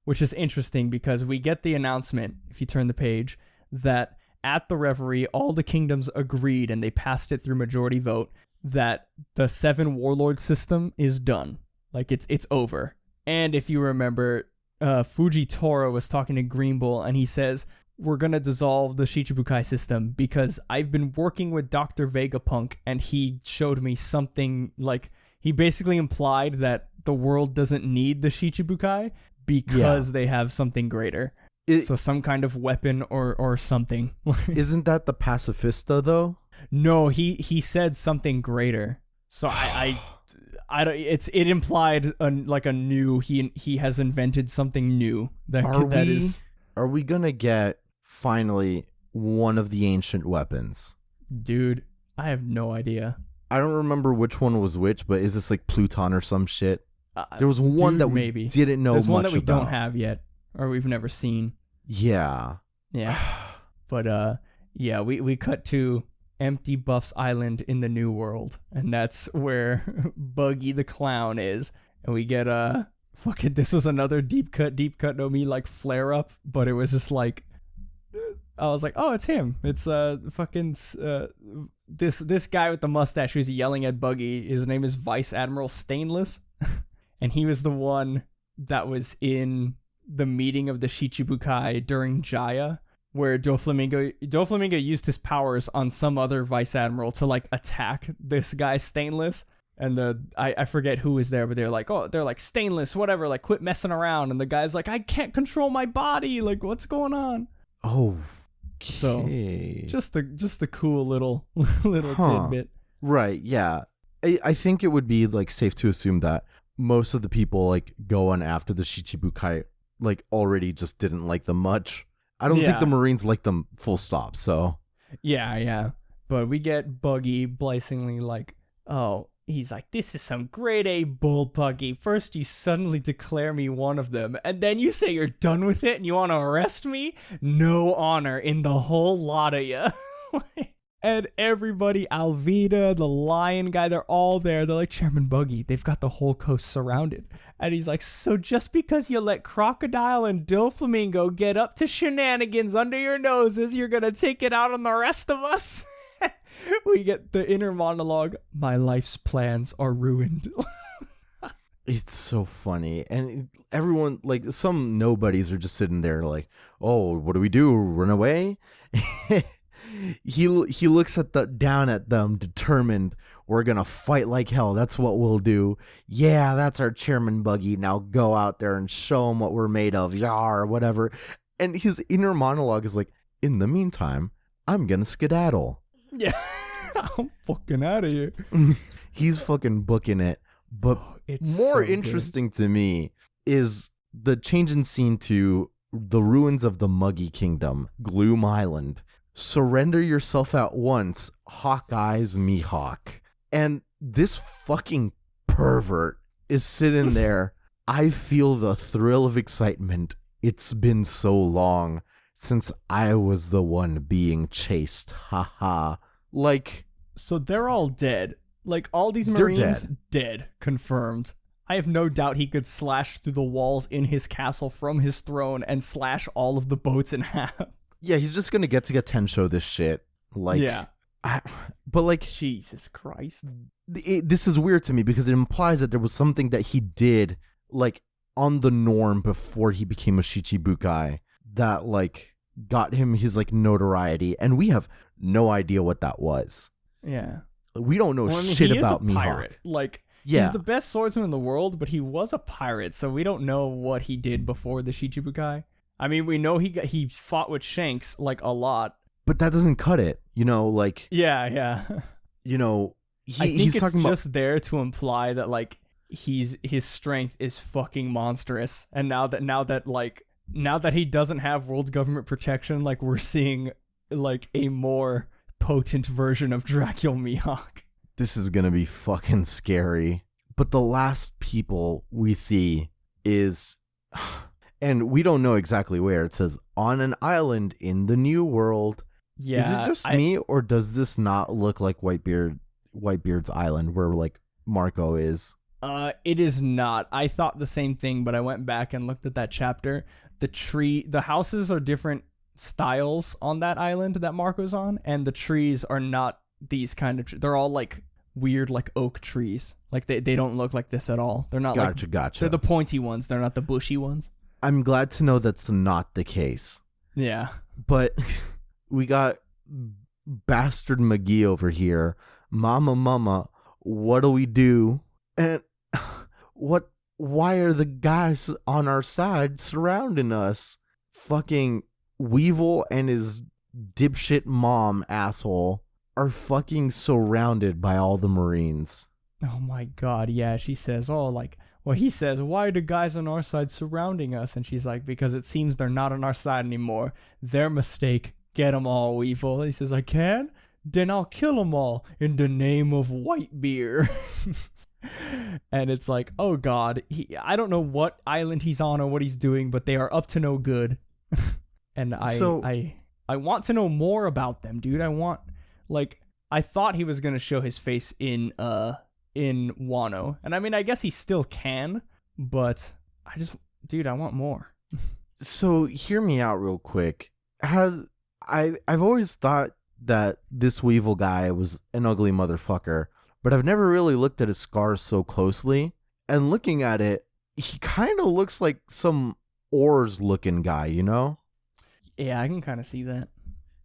A: Which is interesting because we get the announcement, if you turn the page, that at the Reverie, all the kingdoms agreed, and they passed it through majority vote, that the 7 warlord system is done. Like, it's over. And if you remember, Fujitora was talking to Green Bull, and he says, we're going to dissolve the Shichibukai system because I've been working with Dr. Vegapunk, and he showed me something, like, he basically implied that the world doesn't need the Shichibukai because they have something greater. So some kind of weapon or something.
B: Isn't that the pacifista, though?
A: No, he said something greater. So I don't. It implied a new. He has invented something new.
B: Are we gonna get finally one of the ancient weapons?
A: Dude, I have no idea.
B: I don't remember which one was which, but is this like Pluton or some shit? There was one that we
A: maybe
B: didn't know much about.
A: There's one that we don't have yet, or we've never seen.
B: Yeah.
A: But we cut to Empty Buff's Island in the New World, and that's where Buggy the Clown is. And we get this was another deep cut no me like flare up, but it was just like, I was like, oh, it's him. It's this guy with the mustache who's yelling at Buggy. His name is Vice Admiral Stainless. And he was the one that was in the meeting of the Shichibukai during Jaya, where Doflamingo used his powers on some other vice admiral to like attack this guy Stainless. And I forget who was there, but they're like, Stainless, whatever, like, quit messing around. And the guy's like, I can't control my body. Like, what's going on?
B: Oh, okay.
A: So just a cool little tidbit.
B: Right. Yeah. I think it would be like safe to assume that most of the people like going after the Shichibukai like already just didn't like them much. I don't think the Marines like them full stop. So
A: yeah. But we get Buggy blazingly like, oh, he's like, this is some grade A bull, Buggy. First you suddenly declare me one of them, and then you say you're done with it and you want to arrest me? No honor in the whole lot of you. And everybody, Alvida, the lion guy, they're all there. They're like, Chairman Buggy, they've got the whole coast surrounded. And he's like, so just because you let Crocodile and Doflamingo get up to shenanigans under your noses, you're going to take it out on the rest of us? We get the inner monologue, my life's plans are ruined.
B: It's so funny. And everyone, like, some nobodies are just sitting there like, oh, what do we do? Run away? He looks down at them, determined, we're gonna fight like hell. That's what we'll do. Yeah, that's our Chairman Buggy. Now go out there and show them what we're made of. Yar, whatever. And his inner monologue is like, in the meantime, I'm gonna skedaddle.
A: Yeah, I'm fucking out of here.
B: He's fucking booking it. But more interesting to me is the change in scene to the ruins of the Muggy Kingdom, Gloom Island. Surrender yourself at once, Hawkeye's Mihawk. And this fucking pervert is sitting there. I feel the thrill of excitement. It's been so long since I was the one being chased. Haha. Like,
A: so they're all dead. Like, all these Marines dead. Confirmed. I have no doubt he could slash through the walls in his castle from his throne and slash all of the boats in half.
B: Yeah, he's just gonna get to Tensho this shit. Like, yeah. But like,
A: Jesus Christ.
B: This is weird to me because it implies that there was something that he did, like, on the norm before he became a Shichibukai that, like, got him his, like, notoriety. And we have no idea what that was.
A: Yeah.
B: We don't know shit about Mihawk.
A: Pirate. Like, he's the best swordsman in the world, but he was a pirate, so we don't know what he did before the Shichibukai. I mean, we know he fought with Shanks, like, a lot. But
B: that doesn't cut it, you know, like...
A: Yeah.
B: You know,
A: I think it's just there to imply that, like, his strength is fucking monstrous. And now that, like, now that he doesn't have world government protection, like we're seeing like a more potent version of Dracula Mihawk.
B: This is gonna be fucking scary. But the last people we see is, and we don't know exactly where. It says on an island in the New World.
A: Yeah,
B: is it just me, or does this not look like Whitebeard's island where like Marco is?
A: It is not. I thought the same thing, but I went back and looked at that chapter. The houses are different styles on that island that Marco's on, and the trees are not these kind of they're all like weird like oak trees. Like they don't look like this at all. They're not
B: Gotcha.
A: They're the pointy ones. They're not the bushy ones.
B: I'm glad to know that's not the case.
A: Yeah.
B: But we got Bastard McGee over here. Mama, what do we do? And why are the guys on our side surrounding us? Fucking Weevil and his dipshit mom asshole are fucking surrounded by all the Marines.
A: Oh my god, yeah, she says, he says, why are the guys on our side surrounding us? And she's like, because it seems they're not on our side anymore. Their mistake. Get them all, Weevil. He says, I can? Then I'll kill them all in the name of Whitebeard. And it's like, oh god, I don't know what island he's on or what he's doing, but they are up to no good. And I want to know more about them, dude. I thought he was gonna show his face in Wano, and I mean, I guess he still can, but I want more.
B: So hear me out real quick. I've always thought that this Weevil guy was an ugly motherfucker, but I've never really looked at his scars so closely. And looking at it, he kind of looks like some Oars looking guy, you know?
A: Yeah, I can kind of see that.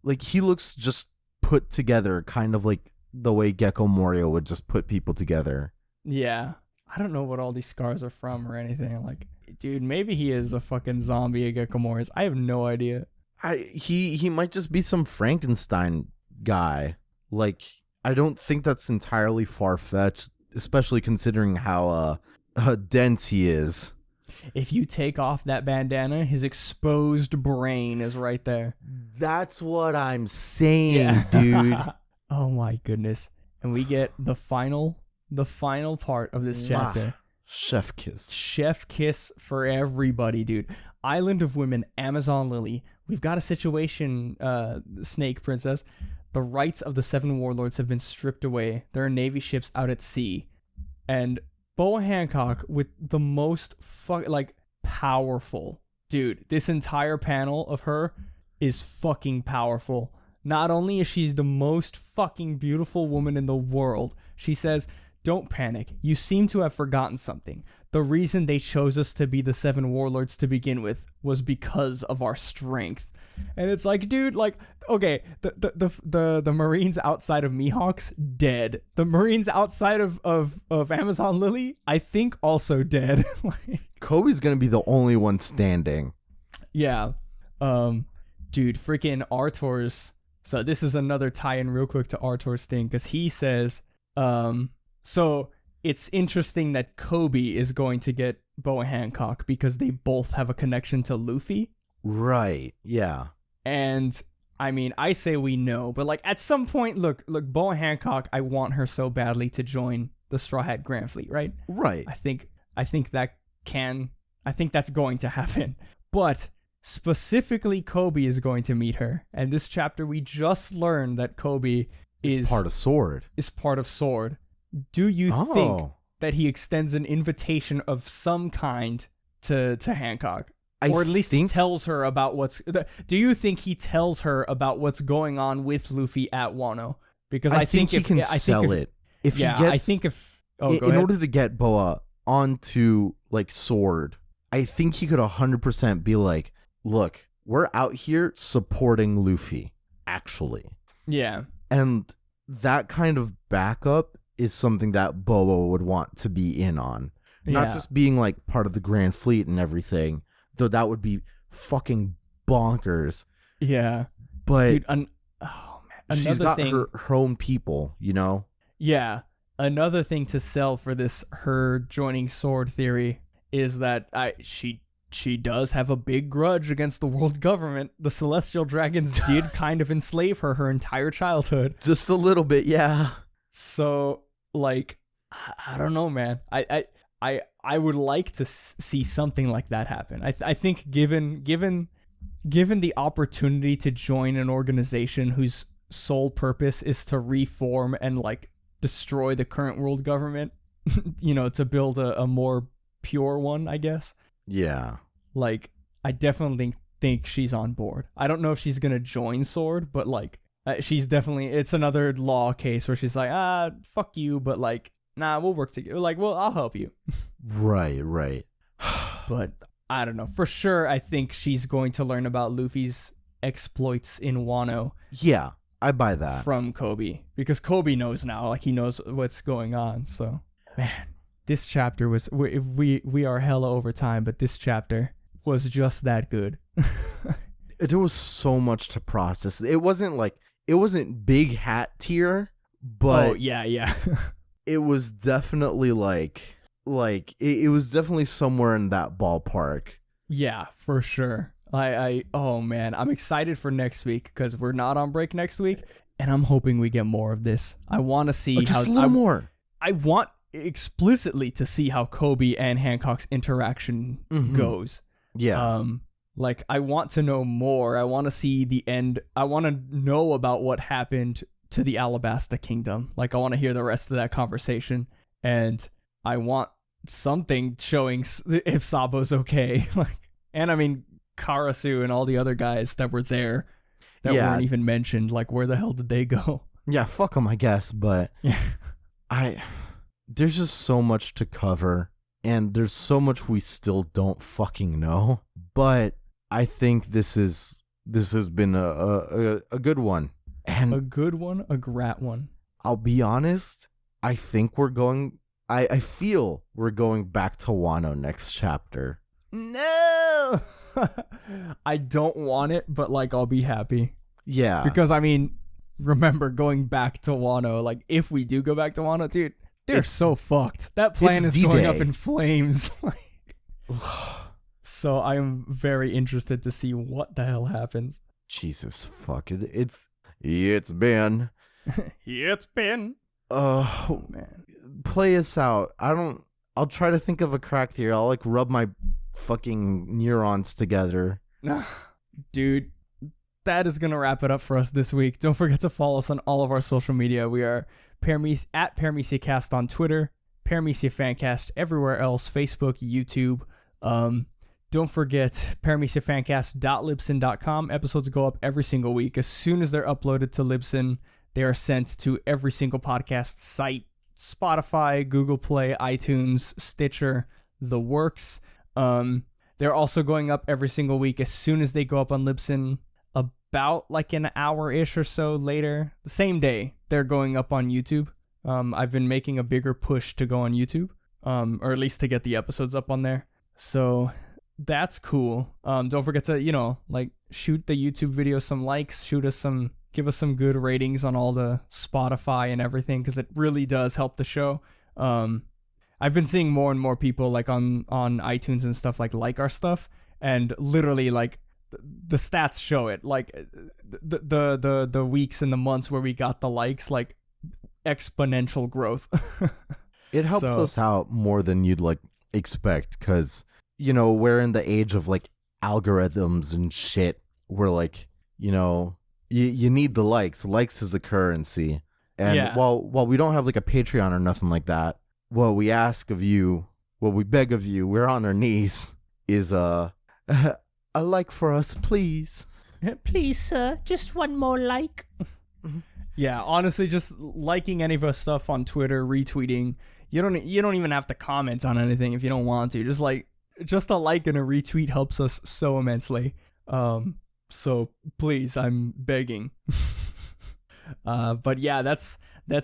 B: Like, he looks just put together, kind of like the way Gecko Morio would just put people together.
A: Yeah. I don't know what all these scars are from or anything. Like, dude, maybe he is a fucking zombie at Gecko Morio's. I have no idea.
B: He might just be some Frankenstein guy. Like, I don't think that's entirely far-fetched, especially considering how dense he is.
A: If you take off that bandana, his exposed brain is right there.
B: That's what I'm saying, dude.
A: Oh my goodness. And we get the final part of this chapter.
B: Chef kiss.
A: Chef kiss for everybody, dude. Island of Women, Amazon Lily. We've got a situation, Snake Princess. The rights of the 7 warlords have been stripped away. There are Navy ships out at sea. And Boa Hancock with the most powerful. Dude, this entire panel of her is fucking powerful. Not only is she the most fucking beautiful woman in the world, she says, don't panic. You seem to have forgotten something. The reason they chose us to be the 7 warlords to begin with was because of our strength. And it's like, dude, like, okay, the Marines outside of Mihawk's dead. The Marines outside of Amazon Lily, I think also dead.
B: Kobe's gonna be the only one standing.
A: Yeah. Dude, freaking Artor's. So this is another tie-in real quick to Artor's thing, because he says, so it's interesting that Kobe is going to get Boa Hancock because they both have a connection to Luffy.
B: Right, yeah.
A: And I mean, I say we know, but like at some point, look, Boa Hancock, I want her so badly to join the Straw Hat Grand Fleet, right?
B: Right.
A: I think that's going to happen. But specifically, Kobe is going to meet her. And this chapter, we just learned that Kobe is
B: part of Sword.
A: Is part of Sword. Do you think that he extends an invitation of some kind to Hancock? Or at least tells her about do you think he tells her about what's going on with Luffy at Wano? Because I think
B: he can sell it. If he gets, in order to get Boa onto like Sword, I think he could 100% be like, look, we're out here supporting Luffy, actually.
A: Yeah.
B: And that kind of backup is something that Boa would want to be in on. Not just being like part of the Grand Fleet and everything. Though that would be fucking bonkers.
A: Yeah.
B: But
A: dude,
B: she's got her own people, you know?
A: Yeah. Another thing to sell for this her joining Sword theory is that she she does have a big grudge against the world government. The celestial dragons did kind of enslave her entire childhood.
B: Just a little bit, yeah.
A: So, like, I don't know, man. I would like to see something like that happen. I think given the opportunity to join an organization whose sole purpose is to reform and like destroy the current world government, to build a more pure one, I guess.
B: Yeah.
A: Like, I definitely think she's on board. I don't know if she's gonna join Sword, but like, she's definitely, it's another law case where she's like, fuck you, but like, nah, we'll work together. Like, well, I'll help you.
B: Right.
A: But I don't know. For sure, I think she's going to learn about Luffy's exploits in Wano.
B: Yeah, I buy that.
A: From Kobe. Because Kobe knows now. Like, he knows what's going on. So, man, this chapter was... We are hella over time, but this chapter was just that good.
B: There was so much to process. It wasn't big hat tier, but...
A: Oh, yeah.
B: It was definitely it was definitely somewhere in that ballpark.
A: Yeah, for sure. Oh man, I'm excited for next week because we're not on break next week, and I'm hoping we get more of this. I want to see
B: just a little more.
A: I want explicitly to see how Kobe and Hancock's interaction goes.
B: Yeah.
A: Like, I want to know more. I want to see the end. I want to know about what happened to the Alabasta Kingdom. Like, I want to hear the rest of that conversation, and I want something showing if Sabo's okay. Like, and I mean, Karasu and all the other guys that were there that weren't even mentioned. Like, where the hell did they go?
B: Yeah, fuck them, I guess. But there's just so much to cover, and there's so much we still don't fucking know. But I think this has been a good one. And
A: a good one, a grat one.
B: I'll be honest, I think I feel we're going back to Wano next chapter.
A: No! I don't want it, but like, I'll be happy.
B: Yeah.
A: Because I mean, remember going back to Wano, like, if we do go back to Wano, dude, they're so fucked. That plan is going up in flames. Like, so I am very interested to see what the hell happens.
B: Jesus fuck. It's been.
A: It's been.
B: Oh, man. Play us out. I'll try to think of a crack here. I'll like rub my fucking neurons together.
A: Dude, that is going to wrap it up for us this week. Don't forget to follow us on all of our social media. We are at Paramecia Cast on Twitter, Paramecia Fancast everywhere else, Facebook, YouTube. Don't forget parameciafancast.libsyn.com. Episodes go up every single week. As soon as they're uploaded to Libsyn, they are sent to every single podcast site, Spotify, Google Play, iTunes, Stitcher, the works. They're also going up every single week as soon as they go up on Libsyn, about like an hour-ish or so later. The same day, they're going up on YouTube. I've been making a bigger push to go on YouTube, or at least to get the episodes up on there. So that's cool. Don't forget to, like, shoot the YouTube video some likes, give us some good ratings on all the Spotify and everything, because it really does help the show. I've been seeing more and more people like on iTunes and stuff like our stuff, and literally like the stats show it, like the weeks and the months where we got the likes, like exponential growth.
B: It helps us out more than you'd like expect, because we're in the age of like algorithms and shit. We're like, you need the likes. Likes is a currency. And while we don't have like a Patreon or nothing like that, what we ask of you, what we beg of you, we're on our knees, is a like for us, please.
C: Please, sir, just one more like.
A: Yeah, honestly, just liking any of our stuff on Twitter, retweeting. You don't even have to comment on anything if you don't want to. Just a like and a retweet helps us so immensely. So please, I'm begging. But yeah, that's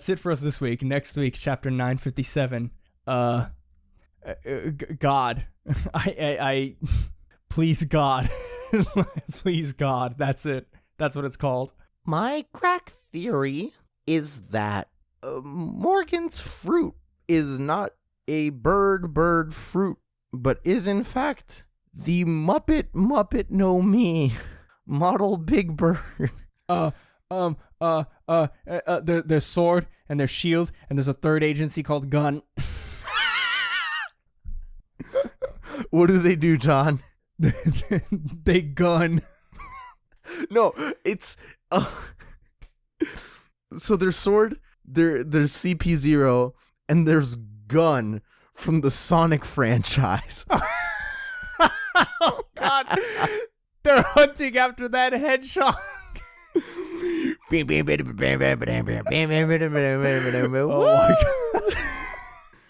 A: it for us this week. Next week, chapter 957. God, I please God, please God. That's it. That's what it's called.
B: My crack theory is that Morgan's fruit is not a bird fruit, but is in fact The Muppet No Me model Big Bird.
A: There's sword and there's shield and there's a third agency called gun.
B: What do they do, John?
A: They gun.
B: No, it's so there's sword, there's CP0, and there's gun from the Sonic franchise.
A: Oh God, they're hunting after that hedgehog. Oh my God.